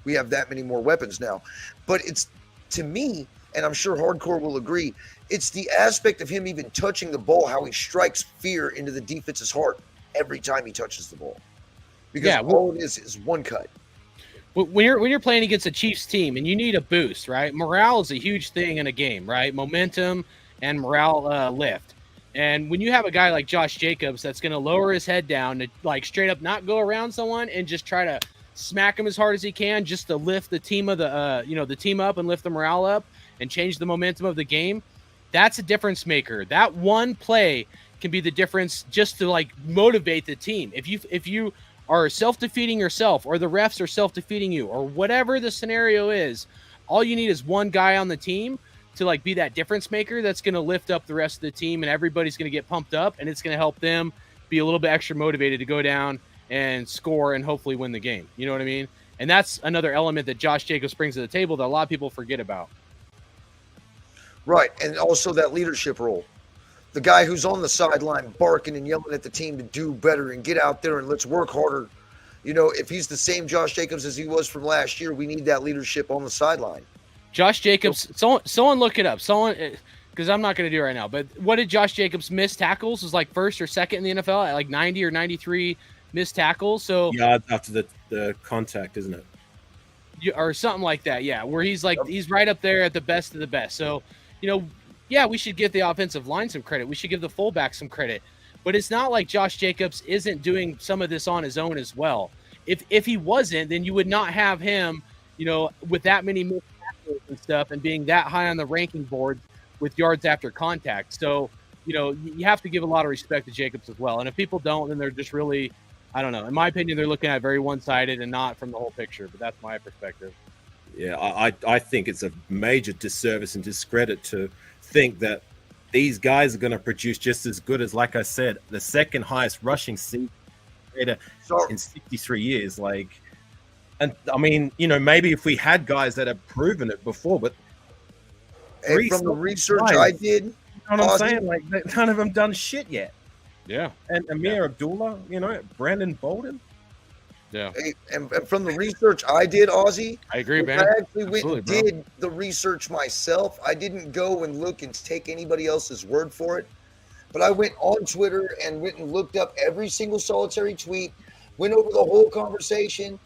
we have that many more weapons now. But it's, to me, and I'm sure Hardcore will agree, it's the aspect of him even touching the ball, how he strikes fear into the defense's heart every time he touches the ball. Because all it is one cut. When you're playing against a Chiefs team and you need a boost, right? Morale is a huge thing in a game, right? Momentum and morale lift. And when you have a guy like Josh Jacobs that's going to lower his head down to straight up not go around someone and just try to smack him as hard as he can just to lift the team of the team up and lift the morale up and change the momentum of the game, that's a difference maker. That one play can be the difference just to motivate the team. If you are self-defeating yourself, or the refs are self-defeating you, or whatever the scenario is, all you need is one guy on the team to be that difference maker that's going to lift up the rest of the team, and everybody's going to get pumped up, and it's going to help them be a little bit extra motivated to go down and score and hopefully win the game. You know what I mean? And that's another element that Josh Jacobs brings to the table that a lot of people forget about. Right, and also that leadership role. The guy who's on the sideline barking and yelling at the team to do better and get out there and let's work harder. If he's the same Josh Jacobs as he was from last year, we need that leadership on the sideline. Josh Jacobs, someone look it up. Because I'm not going to do it right now. But what did Josh Jacobs miss tackles? Was first or second in the NFL at 90 or 93 missed tackles. So yards after the contact, isn't it? Or something like that. Yeah, where he's right up there at the best of the best. So, we should give the offensive line some credit. We should give the fullback some credit. But it's not like Josh Jacobs isn't doing some of this on his own as well. If he wasn't, then you would not have him, with that many missed tackles and stuff and being that high on the ranking board with yards after contact. So, you have to give a lot of respect to Jacobs as well. And if people don't, then they're just really, I don't know. In my opinion, they're looking at very one-sided and not from the whole picture. But that's my perspective. Yeah, I think it's a major disservice and discredit to think that these guys are going to produce just as good as, like I said, the second highest rushing season in 63 years. And I mean, maybe if we had guys that have proven it before, but from the research I did, you know what I'm saying? None of them done shit yet. Yeah. And Amir Abdullah, Brandon Bolden. Yeah. And from the research I did, Ozzy, I agree, man. I actually went and did the research myself. I didn't go and look and take anybody else's word for it. But I went on Twitter and went and looked up every single solitary tweet, went over the whole conversation.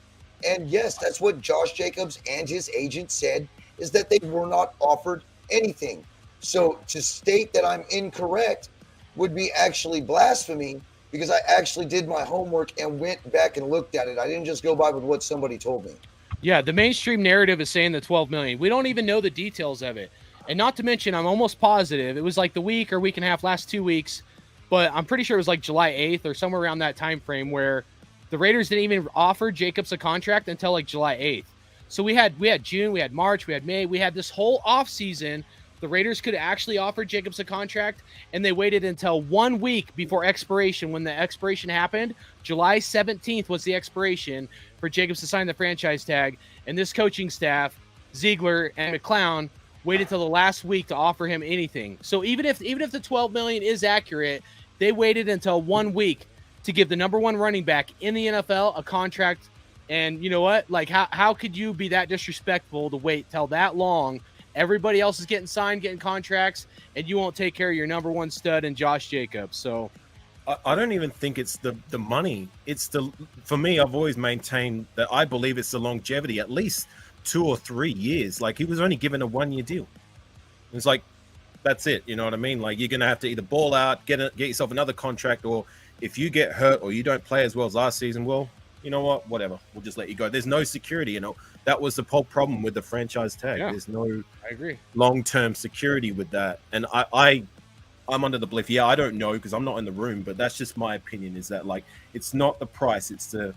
And yes, that's what Josh Jacobs and his agent said, is that they were not offered anything. So to state that I'm incorrect would be actually blasphemy, because I actually did my homework and went back and looked at it. I didn't just go by with what somebody told me. Yeah, the mainstream narrative is saying the 12 million. We don't even know the details of it. And not to mention, I'm almost positive it was like the week or week and a half, last 2 weeks, but I'm pretty sure it was like July 8th or somewhere around that time frame where the Raiders didn't even offer Jacobs a contract until like July 8th. So we had June, we had March, we had May, we had this whole offseason. The Raiders could actually offer Jacobs a contract, and they waited until 1 week before expiration. When the expiration happened, July 17th was the expiration for Jacobs to sign the franchise tag, and this coaching staff, Ziegler and McClown, waited till the last week to offer him anything. So even if the 12 million is accurate, they waited until 1 week to give the number one running back in the NFL a contract. And you know what? Like, how could you be that disrespectful to wait till that long? Everybody else is getting signed, getting contracts, and you won't take care of your number one stud and Josh Jacobs. So I don't even think it's the money. It's for me, I've always maintained that I believe it's the longevity, at least 2 or 3 years. Like, he was only given a 1 year deal. It's like, that's it. You know what I mean? Like, you're going to have to either ball out, get yourself another contract, or if you get hurt or you don't play as well as last season, well, you know what? Whatever. We'll just let you go. There's no security. You know, that was the whole problem with the franchise tag. Yeah, there's no I agree. long-term security with that. And I'm under the belief, I don't know because I'm not in the room, but that's just my opinion, is that, like, it's not the price, it's the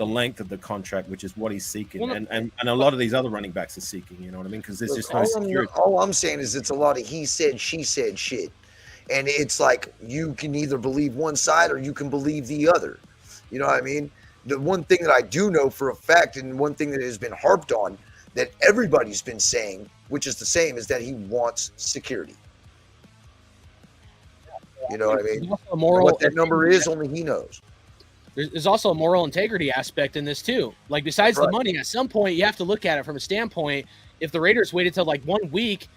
length of the contract, which is what he's seeking. Well, and a lot of these other running backs are seeking, you know what I mean? Because there's just no security. All I'm saying is it's a lot of he said, she said shit. And it's like, you can either believe one side or you can believe the other. You know what I mean? The one thing that I do know for a fact, and one thing that has been harped on, that everybody's been saying, which is the same, is that he wants security. You know what I mean? What that number is, only he knows. There's also a moral integrity aspect in this too. Like, besides the money, at some point you have to look at it from a standpoint. If the Raiders waited till like 1 week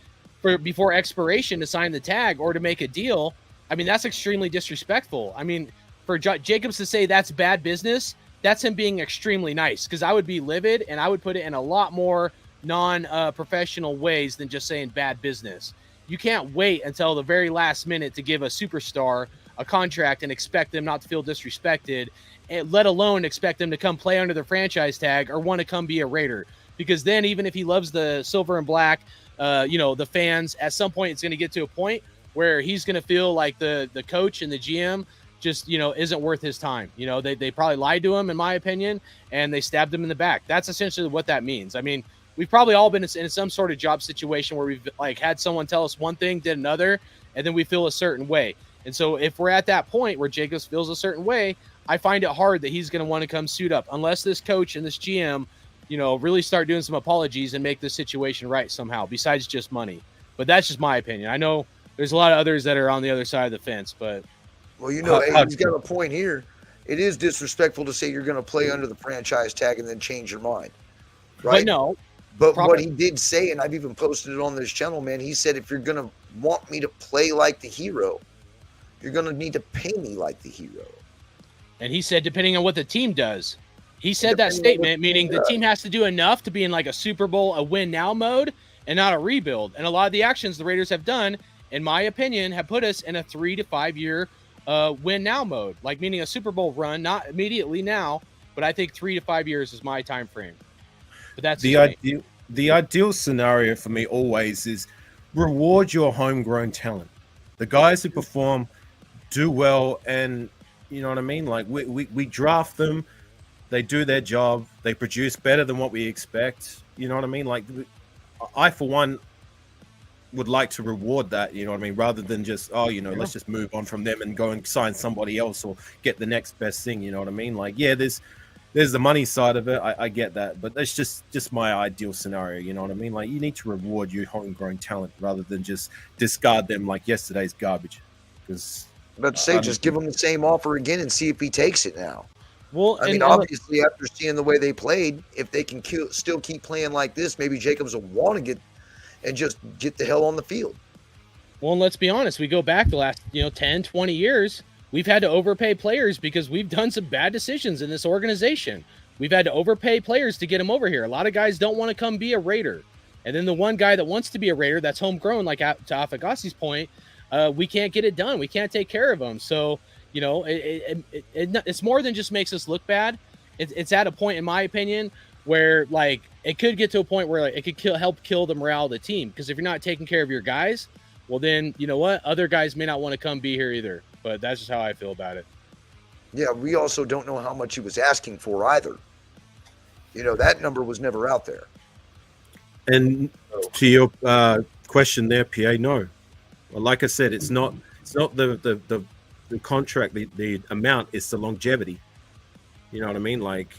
before expiration to sign the tag or to make a deal, I mean, that's extremely disrespectful. I mean, for Jacobs to say that's bad business, that's him being extremely nice, because I would be livid and I would put it in a lot more non-professional ways than just saying bad business. You can't wait until the very last minute to give a superstar a contract and expect them not to feel disrespected, and let alone expect them to come play under the franchise tag or want to come be a Raider. Because then, even if he loves the silver and black, the fans, at some point it's going to get to a point where he's going to feel like the coach and the GM just, isn't worth his time. They probably lied to him, in my opinion, and they stabbed him in the back. That's essentially what that means. I mean, we've probably all been in some sort of job situation where we've like had someone tell us one thing, did another, and then we feel a certain way. And so if we're at that point where Jacobs feels a certain way, I find it hard that he's going to want to come suit up, unless this coach and this GM, really start doing some apologies and make this situation right somehow, besides just money. But that's just my opinion. I know there's a lot of others that are on the other side of the fence, but. Well, he's got a point here. It is disrespectful to say you're going to play under the franchise tag and then change your mind. Right? But no. But what he did say, and I've even posted it on this channel, man, he said, if you're going to want me to play like the hero, you're going to need to pay me like the hero. And he said, depending on what the team does. He said that statement, meaning the team has to do enough to be in like a Super Bowl, a win now mode, and not a rebuild. And a lot of the actions the Raiders have done, in my opinion, have put us in a 3 to 5 year win now mode, like meaning a Super Bowl run, not immediately now, but I think 3 to 5 years is my time frame. But that's the ideal scenario for me always is reward your homegrown talent. The guys who perform, do well, and you know what I mean? Like we draft them, they do their job, they produce better than what we expect. You know what I mean? Like, I for one would like to reward that, you know what I mean, rather than just let's just move on from them and go and sign somebody else or get the next best thing. You know what I mean? Like, yeah, there's the money side of it. I get that, but that's just my ideal scenario. You know what I mean? Like, you need to reward your homegrown talent rather than just discard them like yesterday's garbage. Because just give him the same offer again and see if he takes it now. Well, I mean, obviously, after seeing the way they played, if they can still keep playing like this, maybe Jacobs will want to get the hell on the field. Well, and let's be honest. We go back the last 10, 20 years. We've had to overpay players because we've done some bad decisions in this organization. We've had to overpay players to get them over here. A lot of guys don't want to come be a Raider. And then the one guy that wants to be a Raider that's homegrown, like to Afagassi's point, we can't get it done. We can't take care of him. So, you know, it's more than just makes us look bad. It's at a point, in my opinion, where like it could get to a point where like, it could help kill the morale of the team. Because if you're not taking care of your guys, well, then you know what? Other guys may not want to come be here either. But that's just how I feel about it. Yeah, we also don't know how much he was asking for either. You know, that number was never out there. And to your question there, PA, no. Well, like I said, it's not the contract, the amount, it's the longevity. You know what I mean? Like,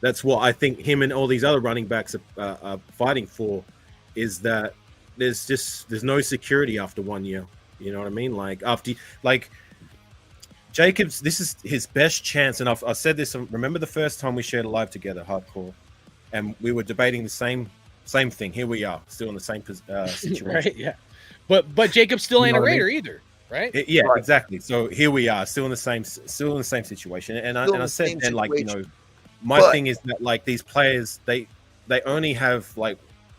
that's what I think him and all these other running backs are fighting for, is that there's no security after 1 year. You know what I mean? Like, Jacobs, this is his best chance. And I said this, remember the first time we shared a live together, Hardcore, and we were debating the same thing. Here we are, still in the same situation. Right, yeah. But Jacobs still ain't a Raider either, right? Right. Exactly. So here we are, still in the same situation. And I said then, like, you know, my thing is that like these players, they only have like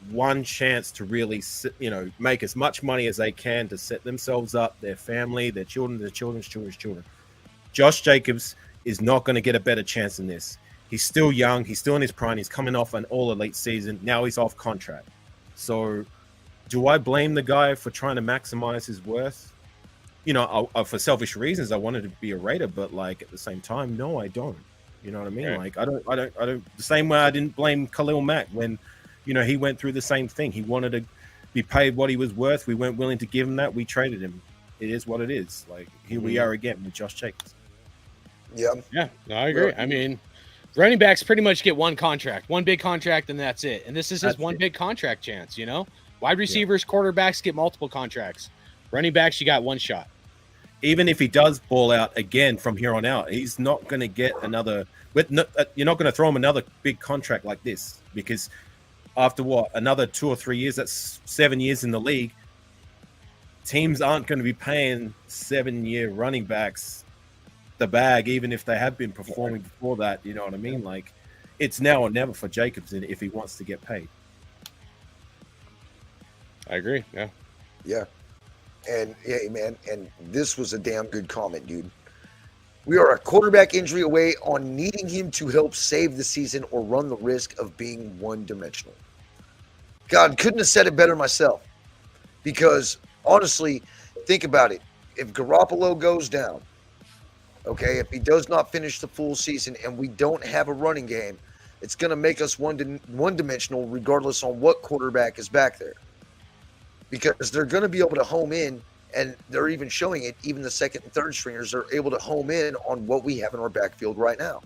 one chance to really, you know, make as much money as they can to set themselves up, their family, their children, their children's children. Josh Jacobs is not going to get a better chance than this. He's still young. He's still in his prime. He's coming off an all-elite season. Now he's off contract. So do I blame the guy for trying to maximize his worth? You know, for selfish reasons, I wanted to be a Raider, but like at the same time, no, I don't. You know what I mean? Yeah. Like I don't. The same way I didn't blame Khalil Mack when, you know, he went through the same thing. He wanted to be paid what he was worth. We weren't willing to give him that. We traded him. It is what it is. Like here we are again with Josh Jacobs. Yeah, no, I agree. I mean, running backs pretty much get one contract, one big contract, and that's it. And this is his one big contract chance, you know? Wide receivers, quarterbacks get multiple contracts. Running backs, you got one shot. Even if he does ball out again from here on out, he's not going to get another – you're not going to throw him another big contract like this, because after what, another 2 or 3 years, that's 7 years in the league, teams aren't going to be paying 7-year running backs the bag, even if they have been performing before that. You know what I mean? Like, it's now or never for Jacobs if he wants to get paid. I agree. Yeah. And hey, man, and this was a damn good comment, dude. We are a quarterback injury away on needing him to help save the season or run the risk of being one-dimensional. God, couldn't have said it better myself. Because honestly, think about it. If Garoppolo goes down, okay, if he does not finish the full season and we don't have a running game, it's going to make us one-dimensional regardless on what quarterback is back there. Because they're going to be able to home in, and they're even showing it, even the second and third stringers are able to home in on what we have in our backfield right now.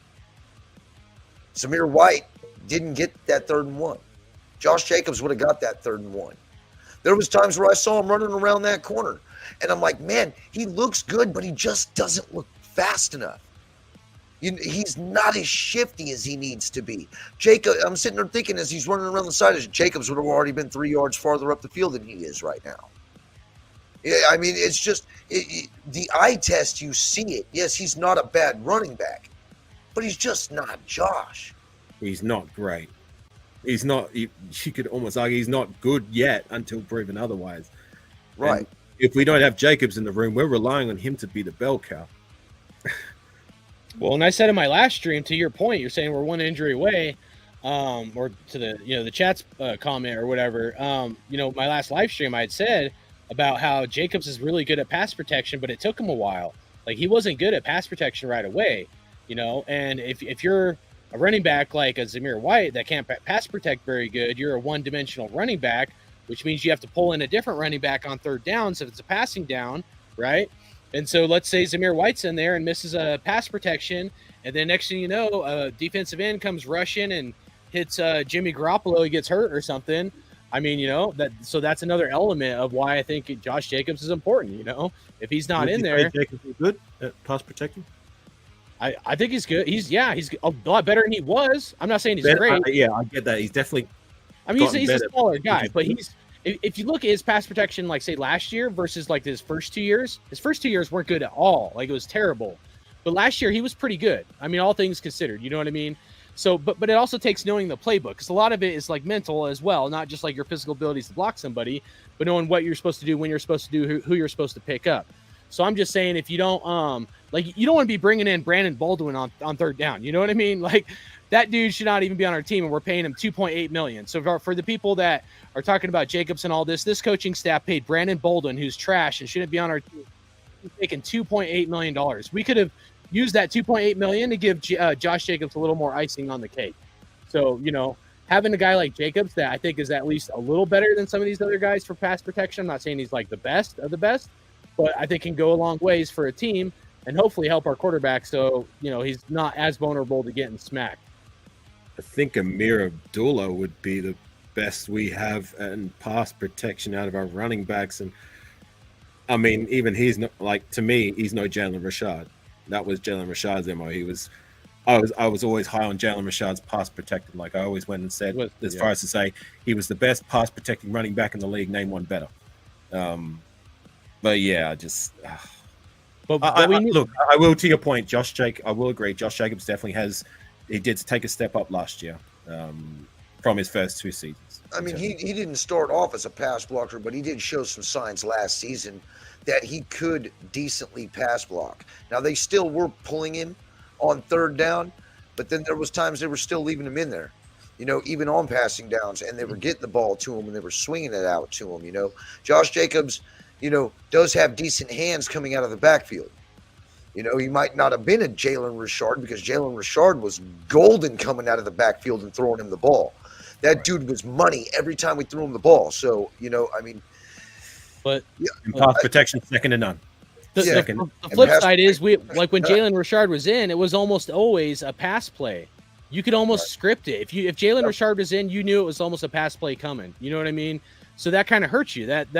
Zamir White didn't get that 3rd and 1. Josh Jacobs would have got that 3rd and 1. There was times where I saw him running around that corner, and I'm like, man, he looks good, but he just doesn't look fast enough. He's not as shifty as he needs to be. Jacob, I'm sitting there thinking as he's running around the side, Jacobs would have already been 3 yards farther up the field than he is right now. Yeah, I mean, it's just the eye test. You see it. Yes, he's not a bad running back, but he's just not Josh. He's not great. He's not. You could almost argue he's not good yet until proven otherwise. Right. And if we don't have Jacobs in the room, we're relying on him to be the bell cow. Well, and I said in my last stream, to your point, you're saying we're one injury away, or to the chat's comment or whatever. My last live stream, I had said about how Jacobs is really good at pass protection, but it took him a while. Like, he wasn't good at pass protection right away, you know. And if you're a running back like a Zamir White that can't pass protect very good, you're a one-dimensional running back, which means you have to pull in a different running back on 3rd downs if it's a passing down, right? And so let's say Zamir White's in there and misses a pass protection, and then next thing you know, a defensive end comes rushing and hits Jimmy Garoppolo, he gets hurt or something. I mean, so that's another element of why I think Josh Jacobs is important, you know? If he's not in there. Jacobs is good at pass protecting? I think he's good. He's a lot better than he was. I'm not saying he's great. I get that. He's definitely. I mean, he's a smaller guy, but if you look at his pass protection, like say last year versus like his first 2 years weren't good at all. Like, it was terrible. But last year he was pretty good. I mean, all things considered, you know what I mean? So, but it also takes knowing the playbook, because a lot of it is like mental as well, not just like your physical abilities to block somebody, but knowing what you're supposed to do, when you're supposed to do, who you're supposed to pick up. So I'm just saying, if you don't you don't want to be bringing in Brandon Baldwin on third down. You know what I mean? Like, that dude should not even be on our team, and we're paying him $2.8 million. So for the people that are talking about Jacobs and all this coaching staff paid Brandon Baldwin, who's trash and shouldn't be on our team, he's making $2.8 million. We could have used that $2.8 million to give Josh Jacobs a little more icing on the cake. So, having a guy like Jacobs that I think is at least a little better than some of these other guys for pass protection. I'm not saying he's like the best of the best, but I think can go a long ways for a team and hopefully help our quarterback, so he's not as vulnerable to getting smacked. I think Amir Abdullah would be the best we have in pass protection out of our running backs. And I mean, even he's not, like, to me, he's no Jalen Rashad. That was Jalen Rashad's MO. I was always high on Jalen Rashad's pass protecting. Like, I always went and said, far as to say, he was the best pass protecting running back in the league. Name one better. But yeah, just. Look, I will, to your point, I will agree. Josh Jacobs definitely he did take a step up last year from his first 2 seasons. I mean, he didn't start off as a pass blocker, but he did show some signs last season that he could decently pass block. Now, they still were pulling him on third down, but then there was times they were still leaving him in there, even on passing downs, and they were getting the ball to him and they were swinging it out to him. Josh Jacobs, does have decent hands coming out of the backfield. He might not have been a Jalen Richard, because Jalen Richard was golden coming out of the backfield and throwing him the ball. That dude was money every time we threw him the ball. So, I mean. But pass protection, second to none. The flip side is, when Jalen Richard was in, it was almost always a pass play. You could almost script it. If Jalen Richard was in, you knew it was almost a pass play coming. You know what I mean? So that kind of hurts you. That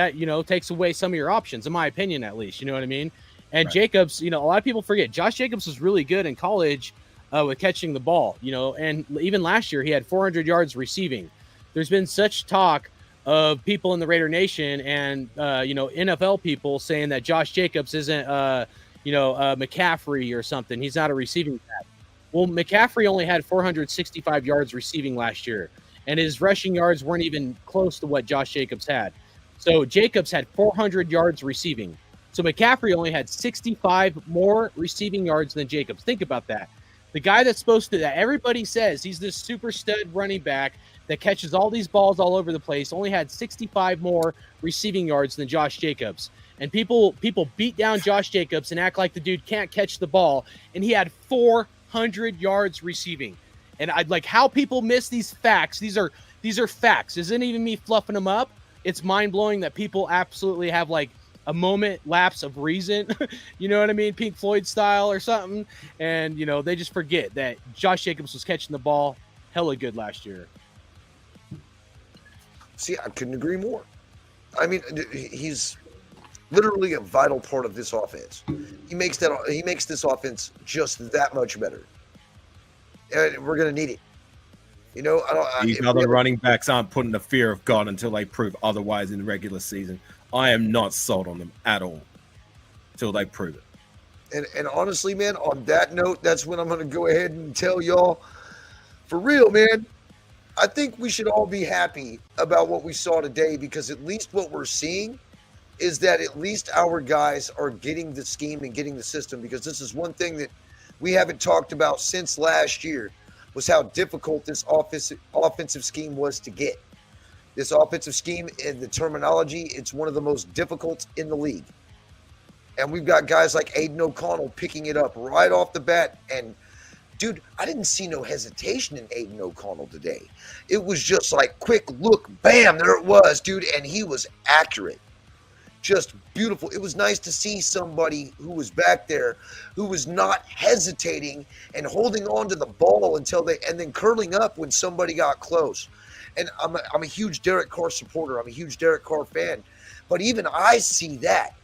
takes away some of your options, in my opinion, at least. You know what I mean? And Jacobs, a lot of people forget, Josh Jacobs was really good in college with catching the ball, and even last year he had 400 yards receiving. There's been such talk of people in the Raider Nation and, NFL people saying that Josh Jacobs isn't, McCaffrey or something. He's not a receiving back. Well, McCaffrey only had 465 yards receiving last year, and his rushing yards weren't even close to what Josh Jacobs had. So Jacobs had 400 yards receiving. So McCaffrey only had 65 more receiving yards than Jacobs. Think about that. The guy that everybody says he's this super stud running back that catches all these balls all over the place only had 65 more receiving yards than Josh Jacobs. And people beat down Josh Jacobs and act like the dude can't catch the ball, and he had 400 yards receiving. And I'd like how people miss these facts. These are facts. Isn't even me fluffing them up. It's mind-blowing that people absolutely have like a moment lapse of reason, you know what I mean? Pink Floyd style or something. And, they just forget that Josh Jacobs was catching the ball hella good last year. See, I couldn't agree more. I mean, he's literally a vital part of this offense. He makes this offense just that much better. And we're going to need it. These other running backs aren't putting the fear of God until they prove otherwise in the regular season. I am not sold on them at all till they prove it. And honestly, man, on that note, that's when I'm going to go ahead and tell y'all, for real, man, I think we should all be happy about what we saw today, because at least what we're seeing is that at least our guys are getting the scheme and getting the system, because this is one thing that we haven't talked about since last year, was how difficult this offensive scheme was to get. This offensive scheme, and the terminology, it's one of the most difficult in the league. And we've got guys like Aiden O'Connell picking it up right off the bat. And, dude, I didn't see no hesitation in Aiden O'Connell today. It was just like quick look, bam, there it was, dude. And he was accurate. Just beautiful. It was nice to see somebody who was back there who was not hesitating and holding on to the ball and then curling up when somebody got close. And I'm a huge Derek Carr supporter. I'm a huge Derek Carr fan. But even I see that.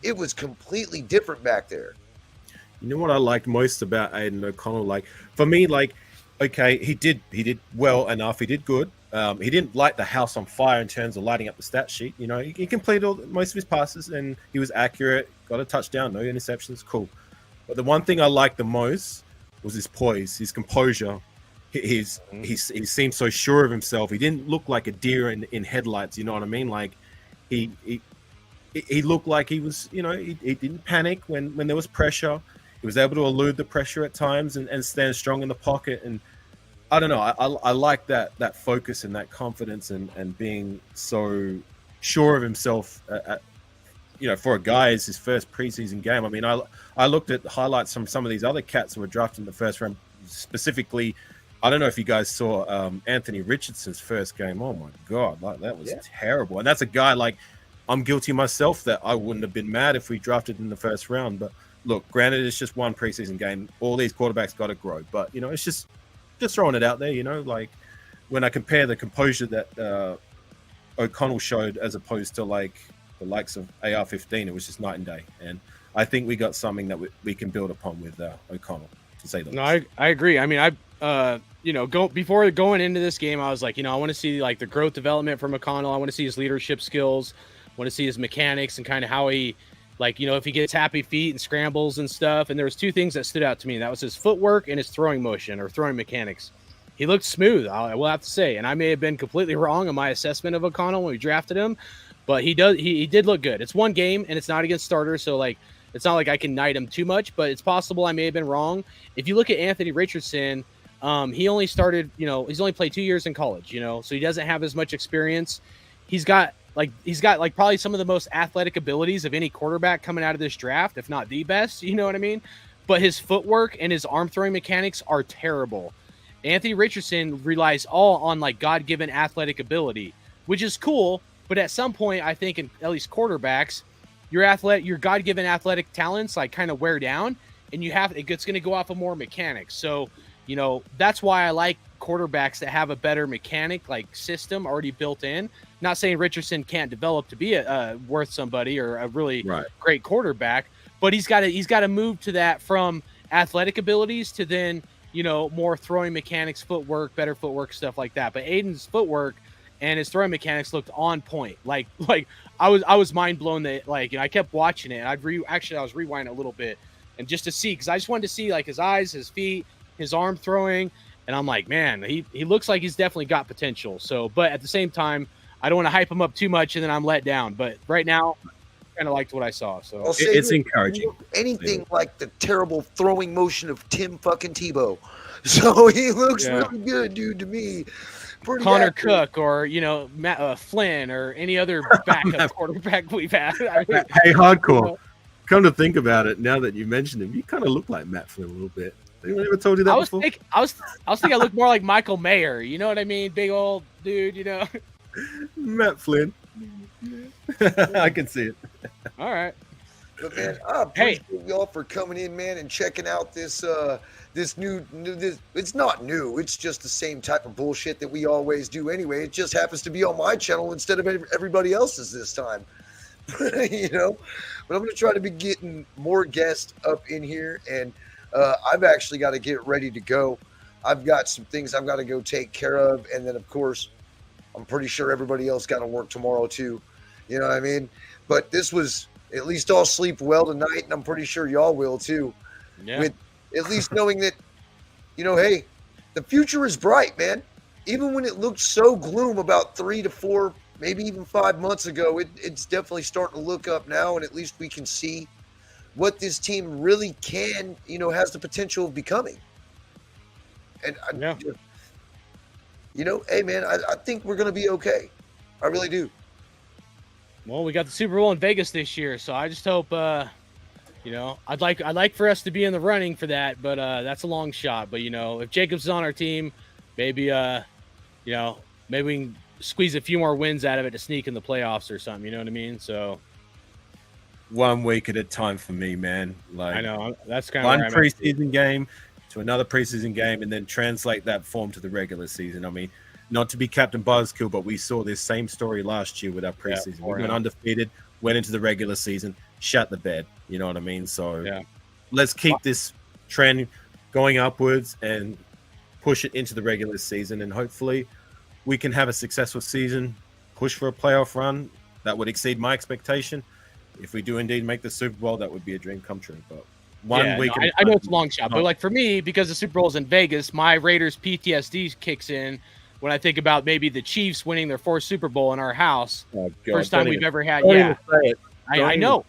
It was completely different back there. You know what I liked most about Aiden O'Connell? Like, for me, like, okay, he did well enough. He did good. He didn't light the house on fire in terms of lighting up the stat sheet. He completed most of his passes, and he was accurate. Got a touchdown, no interceptions, cool. But the one thing I liked the most was his poise, his composure. he seemed so sure of himself. He didn't look like a deer in headlights. You know what I mean? Like he looked like he was, you know, he didn't panic when there was pressure. He was able to elude the pressure at times and stand strong in the pocket. And I don't know, I like that focus and that confidence and being so sure of himself. You know, for a guy, it's his first preseason game. I mean, I looked at highlights from some of these other cats who were drafted in the first round. Specifically, I don't know if you guys saw Anthony Richardson's first game. Oh my God, like that was terrible. And that's a guy, like, I'm guilty myself that I wouldn't have been mad if we drafted in the first round. But look, granted, it's just one preseason game. All these quarterbacks got to grow. But, you know, it's just throwing it out there, you know, like when I compare the composure that O'Connell showed as opposed to like the likes of AR-15, it was just night and day. And I think we got something that we can build upon with O'Connell, to say the least. No, I agree. I mean, you know, before going into this game, I was like, you know, I want to see like the growth development from O'Connell. I want to see his leadership skills. I want to see his mechanics and kind of how he, like, you know, if he gets happy feet and scrambles and stuff. And there was two things that stood out to me. That was his footwork and his throwing motion or throwing mechanics. He looked smooth, I will have to say. And I may have been completely wrong on my assessment of O'Connell when we drafted him, but he did look good. It's one game and it's not against starters. So like, it's not like I can knight him too much, but it's possible I may have been wrong. If you look at Anthony Richardson, he only started, you know, he's only played 2 years in college, you know, so he doesn't have as much experience. He's got probably some of the most athletic abilities of any quarterback coming out of this draft, if not the best, you know what I mean? But his footwork and his arm throwing mechanics are terrible. Anthony Richardson relies all on like God-given athletic ability, which is cool. But at some point, I think in at least quarterbacks, your God-given athletic talents like kind of wear down, and it's going to go off of more mechanics. So, you know, that's why I like quarterbacks that have a better mechanic like system already built in. Not saying Richardson can't develop to be worth somebody or a really great quarterback, but he's got to move to that from athletic abilities to then, you know, more throwing mechanics, footwork, better footwork, stuff like that. But Aiden's footwork and his throwing mechanics looked on point. Like I was mind blown that, like, you know, I kept watching it and I was rewinding a little bit and just to see, because I just wanted to see like his eyes, his feet, his arm throwing, and I'm like, man, he looks like he's definitely got potential. So, but at the same time, I don't want to hype him up too much and then I'm let down. But right now, I kind of liked what I saw. So it's encouraging. Anything like the terrible throwing motion of Tim fucking Tebow. So he looks really good, dude, to me. Pretty Connor accurate. Cook or, you know, Matt, Flynn or any other backup quarterback we've had. I mean, Hey, hardcore. You know, Come to think about it, now that you mentioned him, you kind of look like Matt Flynn a little bit. Anyone ever told you that before? I was thinking I look more like Michael Mayer. You know what I mean? Big old dude, you know. Matt Flynn. I can see it. All right. But man, I appreciate y'all for coming in, man, and checking out this new it's not new, it's just the same type of bullshit that we always do anyway. It just happens to be on my channel instead of everybody else's this time. You know, but I'm gonna try to be getting more guests up in here, and I've actually got to get ready to go. I've got some things I've got to go take care of, and then of course I'm pretty sure everybody else got to work tomorrow too. You know what I mean? But this was, at least I'll sleep well tonight, and I'm pretty sure y'all will too. Yeah. With at least knowing that, you know, hey, the future is bright, man. Even when it looked so gloom about 3 to 4, maybe even 5 months ago, it's definitely starting to look up now, and at least we can see what this team really can, you know, has the potential of becoming. And, you know, hey, man, I think we're going to be okay. I really do. Well, we got the Super Bowl in Vegas this year, so I just hope, you know, I'd like for us to be in the running for that, but that's a long shot. But, you know, if Jacobs is on our team, maybe, you know, maybe we can squeeze a few more wins out of it to sneak in the playoffs or something. You know what I mean? So 1 week at a time for me, man. Like, I know that's kind one of preseason game to another preseason game, and then translate that form to the regular season. I mean, not to be Captain Buzzkill, but we saw this same story last year with our preseason. We went undefeated, went into the regular season, shut the bed. You know what I mean? So let's keep this trend going upwards and push it into the regular season, and hopefully we can have a successful season, push for a playoff run that would exceed my expectation. If we do indeed make the Super Bowl, that would be a dream come true. But one week. I know it's a long shot, but like for me, because the Super Bowl's in Vegas, my Raiders PTSD kicks in when I think about maybe the Chiefs winning their 4th Super Bowl in our house. Oh, God, First time we've ever had. Don't Yeah, even say it. I know,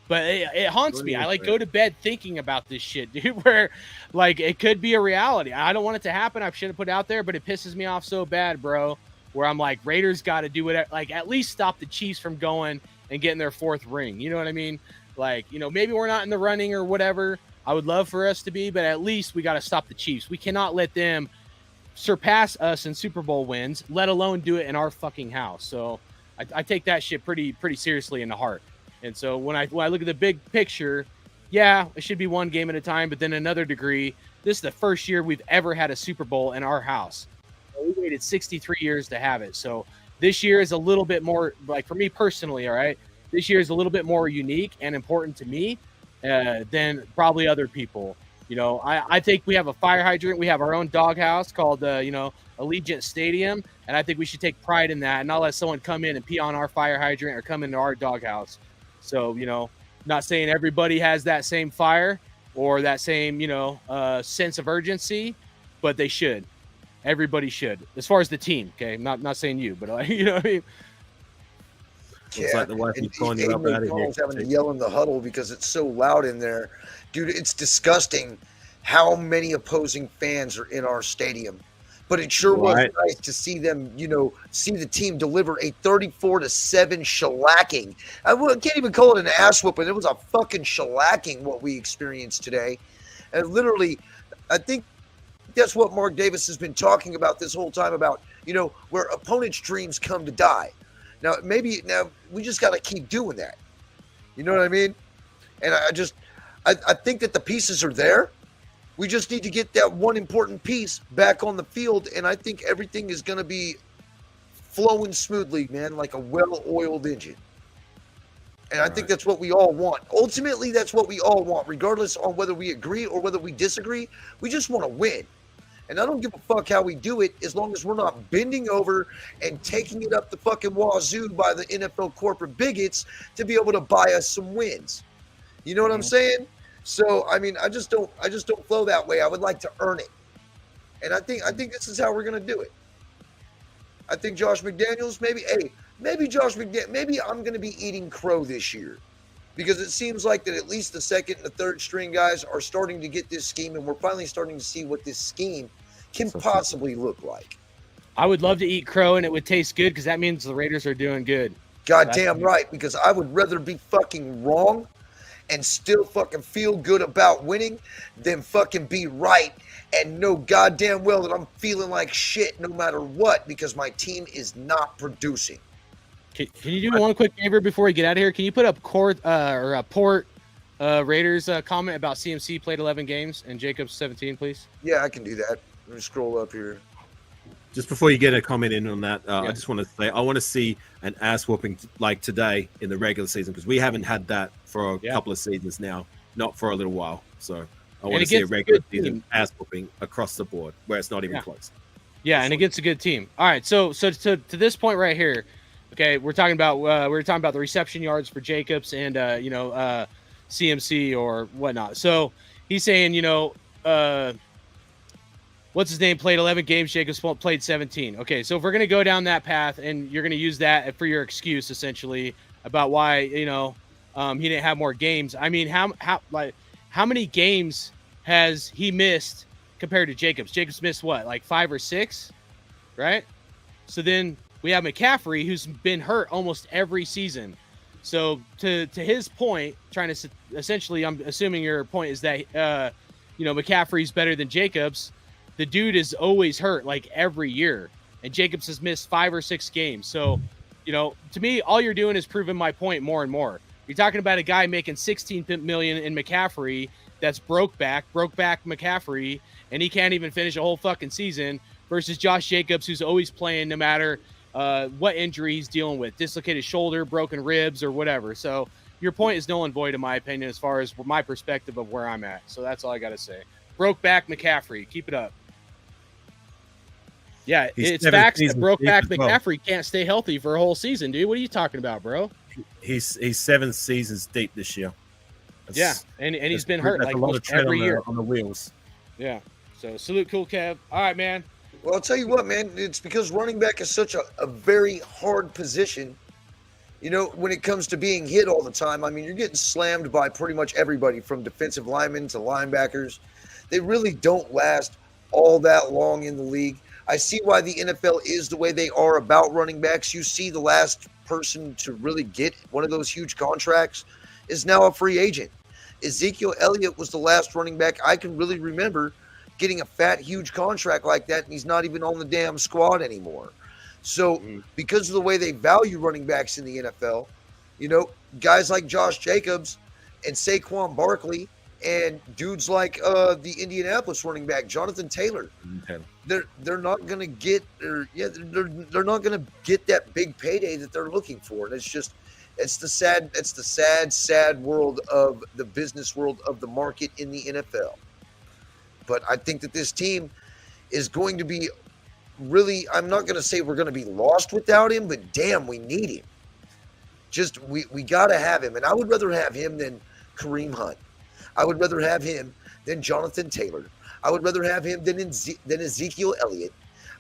but it haunts me. I like go to bed thinking about this shit, dude, where like it could be a reality. I don't want it to happen. I shouldn't put it out there, but it pisses me off so bad, bro, where I'm like, Raiders got to do it. Like at least stop the Chiefs from going and getting their 4th ring. You know what I mean? Like, you know, maybe we're not in the running or whatever. I would love for us to be, but at least we got to stop the Chiefs. We cannot let them surpass us in Super Bowl wins, let alone do it in our fucking house. So I take that shit pretty seriously in the heart. And so when I look at the big picture, yeah, it should be one game at a time. But then another degree, this is the first year we've ever had a Super Bowl in our house. We waited 63 years to have it. So this year is a little bit more, like for me personally, all right, this year is a little bit more unique and important to me than probably other people. You know, I think we have a fire hydrant. We have our own doghouse called, Allegiant Stadium. And I think we should take pride in that and not let someone come in and pee on our fire hydrant or come into our doghouse. So, you know, not saying everybody has that same fire or that same, sense of urgency, but they should. Everybody should, as far as the team. Okay, not saying you, but you know what I mean. It's like the wife and calling you up out of here. Having to yell in the huddle because it's so loud in there, dude. It's disgusting how many opposing fans are in our stadium. But it sure was nice to see them, see the team deliver a 34-7 shellacking. I can't even call it an ass whooping. It was a fucking shellacking what we experienced today. And literally, I think that's what Mark Davis has been talking about this whole time about, where opponents' dreams come to die. Now, we just got to keep doing that. You know what I mean? And I think that the pieces are there. We just need to get that one important piece back on the field, and I think everything is going to be flowing smoothly, man, like a well-oiled engine. And I think that's what we all want. Ultimately, that's what we all want, regardless on whether we agree or whether we disagree. We just want to win. And I don't give a fuck how we do it as long as we're not bending over and taking it up the fucking wazoo by the NFL corporate bigots to be able to buy us some wins. You know what I'm saying? So, I mean, I just don't flow that way. I would like to earn it. And I think this is how we're going to do it. I think Josh McDaniels, maybe I'm going to be eating crow this year because it seems like that at least the second and the third string guys are starting to get this scheme, and we're finally starting to see what this scheme can possibly look like. I would love to eat crow, and it would taste good because that means the Raiders are doing good. Goddamn right, because I would rather be fucking wrong and still fucking feel good about winning than fucking be right and know goddamn well that I'm feeling like shit no matter what because my team is not producing. Can you do one quick favor before we get out of here? Can you put up Port Raiders comment about CMC played 11 games and Jacobs 17, please? Yeah, I can do that. Let me scroll up here. Just before you get a comment in on that, I just want to say I want to see an ass whooping like today in the regular season because we haven't had that for a couple of seasons now, not for a little while. So I want to see a regular season ass whooping across the board where it's not even close. Yeah, and against a good team. All right, so to this point right here, okay, we're talking about the reception yards for Jacobs and CMC or whatnot. So he's saying what's his name played 11 games, Jacobs played 17. Okay, so if we're going to go down that path and you're going to use that for your excuse essentially about why, he didn't have more games. I mean, how many games has he missed compared to Jacobs? Jacobs missed what, like 5 or 6, right? So then we have McCaffrey who's been hurt almost every season. So to his point, trying to essentially, I'm assuming your point is that, McCaffrey's better than Jacobs. The dude is always hurt like every year, and Jacobs has missed 5 or 6 games. So, to me, all you're doing is proving my point more and more. You're talking about a guy making $16 million in McCaffrey that's broke back McCaffrey, and he can't even finish a whole fucking season versus Josh Jacobs, who's always playing no matter what injury he's dealing with, dislocated shoulder, broken ribs, or whatever. So your point is null and void in my opinion as far as my perspective of where I'm at. So that's all I got to say. Broke back McCaffrey. Keep it up. Yeah, it's facts that broke back McCaffrey can't stay healthy for a whole season, dude. What are you talking about, bro? He's 7 seasons deep this year. Yeah, and he's been hurt That's like a lot of tread every year on the wheels. Yeah. So salute, Cool Kev. All right, man. Well, I'll tell you what, man. It's because running back is such a very hard position. You know, when it comes to being hit all the time, I mean, you're getting slammed by pretty much everybody from defensive linemen to linebackers. They really don't last all that long in the league. I see why the NFL is the way they are about running backs. You see the last person to really get one of those huge contracts is now a free agent. Ezekiel Elliott was the last running back I can really remember getting a fat, huge contract like that, and he's not even on the damn squad anymore. So because of the way they value running backs in the NFL, you know, guys like Josh Jacobs and Saquon Barkley and dudes like the Indianapolis running back Jonathan Taylor, they're not going to get they're not going to get that big payday that they're looking for. And it's the sad world of the business world of the market in the NFL. But I think that this team is going to be really, I'm not going to say we're going to be lost without him, but damn, we need him. Just, we got to have him. And I would rather have him than Kareem Hunt. I would rather have him than Jonathan Taylor. I would rather have him than Ezekiel Elliott.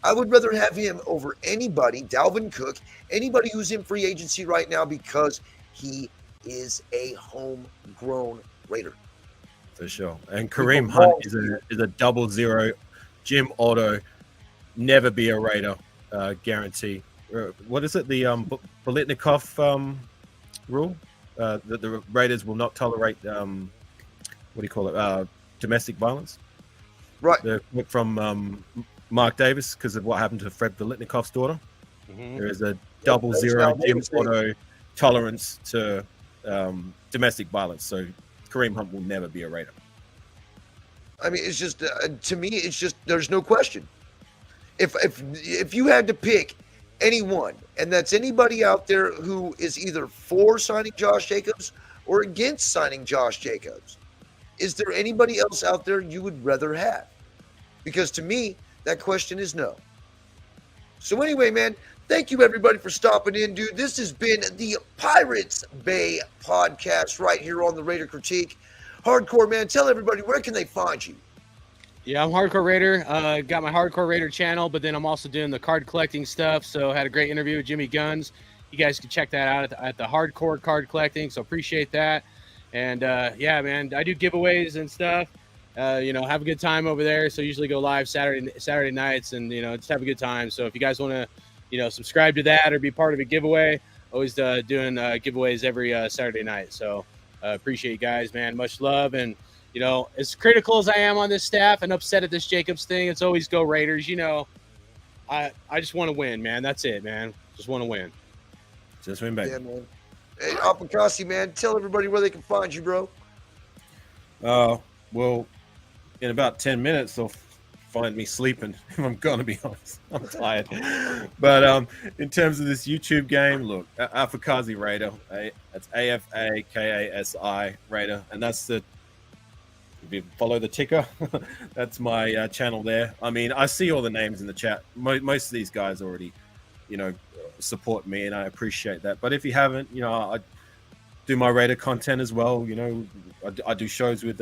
I would rather have him over anybody, Dalvin Cook, anybody who's in free agency right now, because he is a homegrown Raider. For sure. And Kareem Hunt is a 00 Jim Otto, never be a Raider guarantee. What is it? The Bolitnikov rule? That the Raiders will not tolerate, what do you call it? Domestic violence. Right. The quote from Mark Davis, because of what happened to Fred Bolitnikov's daughter. There is a 00 Jim Otto tolerance to domestic violence. So Kareem Hunt will never be a Raider. I mean, it's just to me, it's just there's no question. If you had to pick anyone, and that's anybody out there who is either for signing Josh Jacobs or against signing Josh Jacobs, is there anybody else out there you would rather have? Because to me, that question is no. So anyway, man, thank you everybody for stopping in, dude. This has been the Pirates Bay podcast right here on the Raider Critique. Hardcore, man, tell everybody, where can they find you? Yeah, I'm Hardcore Raider. Got my Hardcore Raider channel, but then I'm also doing the card collecting stuff. So had a great interview with Jimmy Guns. You guys can check that out at the Hardcore Card Collecting. So appreciate that. And yeah, man, I do giveaways and stuff. You know, have a good time over there. So usually go live Saturday nights, and you know, just have a good time. So if you guys want to, you know, subscribe to that or be part of a giveaway, always doing giveaways every Saturday night. So appreciate you guys, man. Much love. And you know, as critical as I am on this staff and upset at this Jacobs thing, it's always go Raiders. You know, I just want to win, man. That's it, man. Just want to win. Just win, baby. Yeah, man. Hey, Apicassi, man, tell everybody where they can find you, bro. Well, in about 10 minutes, they'll find me sleeping, if I'm going to be honest. I'm tired. But in terms of this YouTube game, look, Apicassi Raider. That's AFAKASI Raider. And that's if you follow the ticker, that's my channel there. I mean, I see all the names in the chat. Most of these guys already, you know, support me, and I appreciate that. But if you haven't, you know, I do my Raider content as well. You know, I do shows with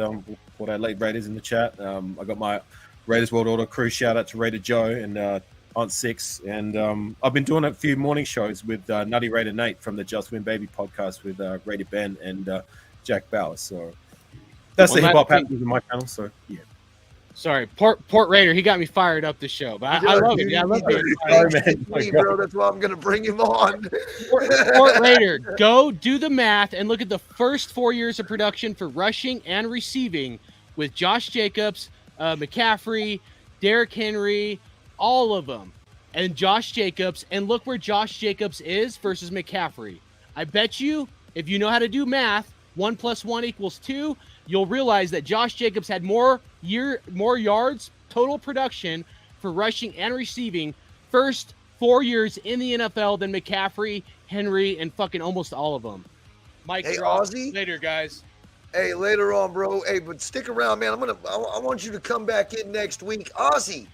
what I late Raiders in the chat. I got my Raiders World Order crew. Shout out to Raider Joe and Aunt Six, and I've been doing a few morning shows with Nutty Raider Nate from the Just Win Baby podcast with Raider Ben and Jack Bauer. So that's the hip hop happens in my channel. So yeah. Sorry, Port Raider. He got me fired up this show, but I love it. Yeah, I love it. Bro, that's why I'm gonna bring him on. Port Raider, go do the math and look at the first 4 years of production for rushing and receiving with Josh Jacobs, McCaffrey, Derrick Henry, all of them, and Josh Jacobs. And look where Josh Jacobs is versus McCaffrey. I bet you, if you know how to do math, 1 + 1 = 2. You'll realize that Josh Jacobs had more yards, total production for rushing and receiving first 4 years in the NFL than McCaffrey, Henry, and fucking almost all of them. Mike, hey, Ozzy. Later, guys. Hey, later on, bro. Hey, but stick around, man. I want you to come back in next week. Ozzy,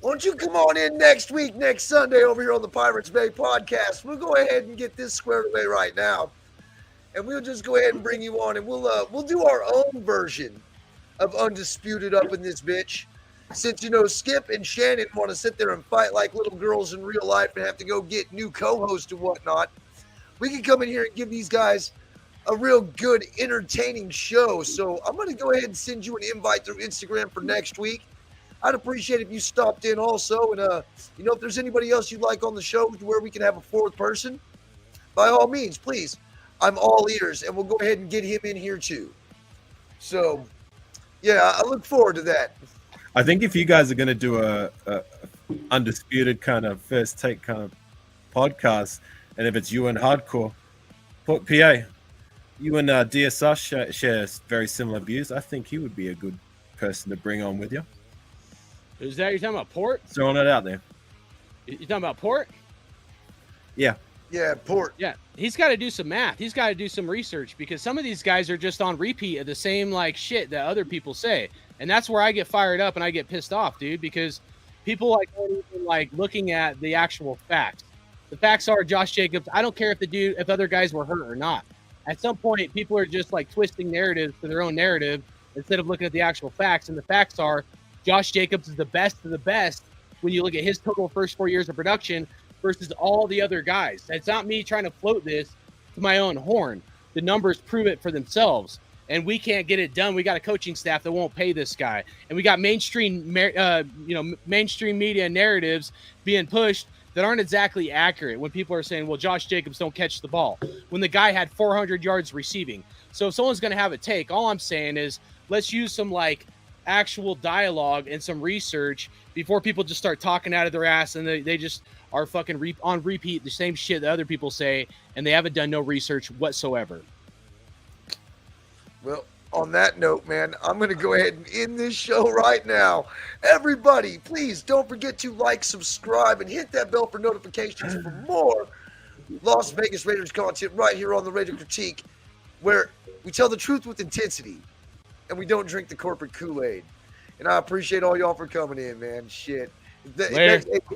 why don't you come on in next week, next Sunday over here on the Pirates Bay podcast? We'll go ahead and get this squared away right now. and we'll just go ahead and bring you on, and we'll do our own version of Undisputed up in this bitch. Since, Skip and Shannon want to sit there and fight like little girls in real life and have to go get new co-hosts and whatnot, we can come in here and give these guys a real good, entertaining show. So I'm going to go ahead and send you an invite through Instagram for next week. I'd appreciate if you stopped in also. And, if there's anybody else you'd like on the show where we can have a fourth person, by all means, please. I'm all ears, and we'll go ahead and get him in here too. So, yeah, I look forward to that. I think if you guys are going to do a undisputed kind of first take kind of podcast, and if it's you and Hardcore, PA, you and DSR share very similar views. I think he would be a good person to bring on with you. Is that you're talking about Port? Throwing it out there. You talking about Port? Yeah. Yeah, Port. Yeah, he's got to do some math. He's got to do some research because some of these guys are just on repeat of the same shit that other people say, and that's where I get fired up and I get pissed off, dude. Because people aren't even looking at the actual facts. The facts are Josh Jacobs. I don't care if other guys were hurt or not. At some point, people are just twisting narratives to their own narrative instead of looking at the actual facts. And the facts are Josh Jacobs is the best of the best when you look at his total first 4 years of production versus all the other guys. It's not me trying to float this to my own horn. The numbers prove it for themselves, and we can't get it done. We got a coaching staff that won't pay this guy, and we got mainstream media narratives being pushed that aren't exactly accurate when people are saying, well, Josh Jacobs don't catch the ball when the guy had 400 yards receiving. So if someone's going to have a take, all I'm saying is let's use some actual dialogue and some research before people just start talking out of their ass and they just are fucking on repeat the same shit that other people say, and they haven't done no research whatsoever. Well, on that note, man, I'm going to go ahead and end this show right now. Everybody, please don't forget to subscribe, and hit that bell for notifications for more Las Vegas Raiders content right here on the Raider Critique, where we tell the truth with intensity, and we don't drink the corporate Kool-Aid. And I appreciate all y'all for coming in, man. Shit.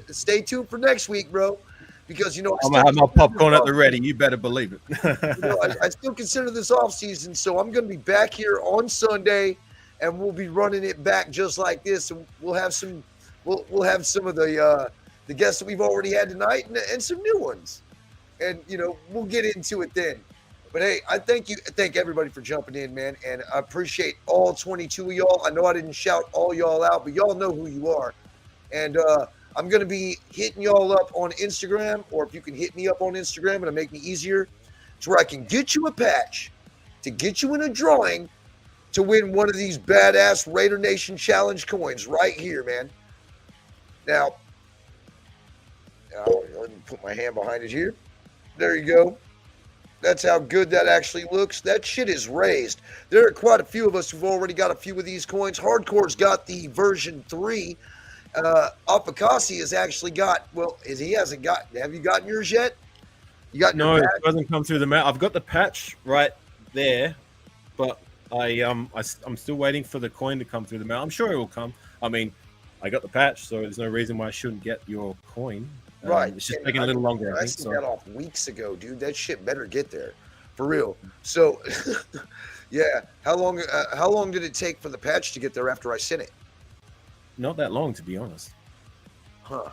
Stay tuned for next week, bro. Because, I'm going to have my popcorn at the ready. You better believe it. I still consider this off season, so I'm going to be back here on Sunday, and we'll be running it back just like this. And we'll have some of the guests that we've already had tonight and some new ones. And, we'll get into it then. But, hey, I thank everybody for jumping in, man. And I appreciate all 22 of y'all. I know I didn't shout all y'all out, but y'all know who you are. And I'm going to be hitting y'all up on Instagram, or if you can hit me up on Instagram, it'll make me easier to where I can get you a patch to get you in a drawing to win one of these badass Raider Nation Challenge coins right here, man. Now, let me put my hand behind it here. There you go. That's how good that actually looks. That shit is raised. There are quite a few of us who've already got a few of these coins. Hardcore's got the version 3. Afakasi has actually got, he hasn't got, have you gotten yours yet? You got no, it hasn't come through the mail. I've got the patch right there, but I'm still waiting for the coin to come through the mail. I'm sure it will come. I mean, I got the patch, so there's no reason why I shouldn't get your coin. Right. It's just taking a little longer. I sent that off weeks ago, dude. That shit better get there. For real. So, yeah. How long did it take for the patch to get there after I sent it? Not that long, to be honest. Huh.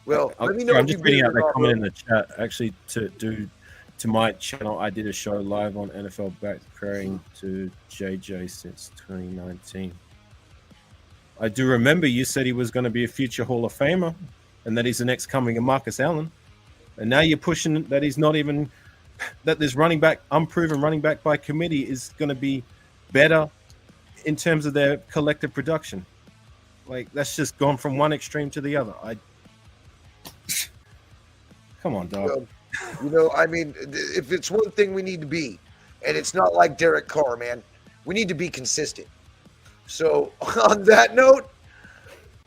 Well, let me know. I'm just reading out that comment in the chat. Actually, to my channel, I did a show live on NFL back preparing to JJ since 2019. I do remember you said he was going to be a future Hall of Famer and that he's the next coming of Marcus Allen. And now you're pushing that he's not even, that this running back, unproven running back by committee is going to be better in terms of their collective production. That's just gone from one extreme to the other. Come on, dog. Well, I mean, if it's one thing we need to be, and it's not like Derek Carr, man, we need to be consistent. So on that note,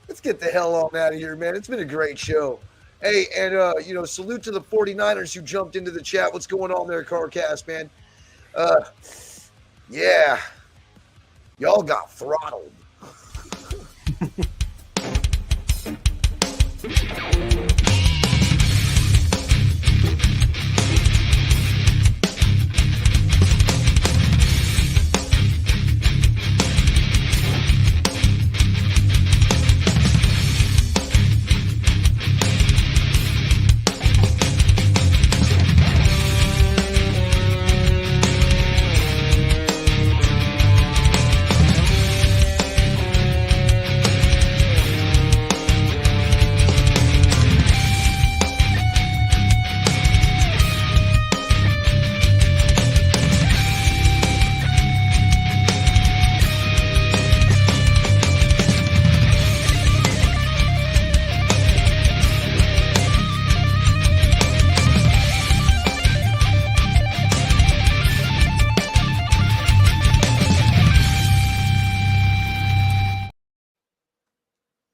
let's get the hell on out of here, man. It's been a great show. Hey, and, salute to the 49ers who jumped into the chat. What's going on there, CarCast, man? Yeah. Y'all got throttled.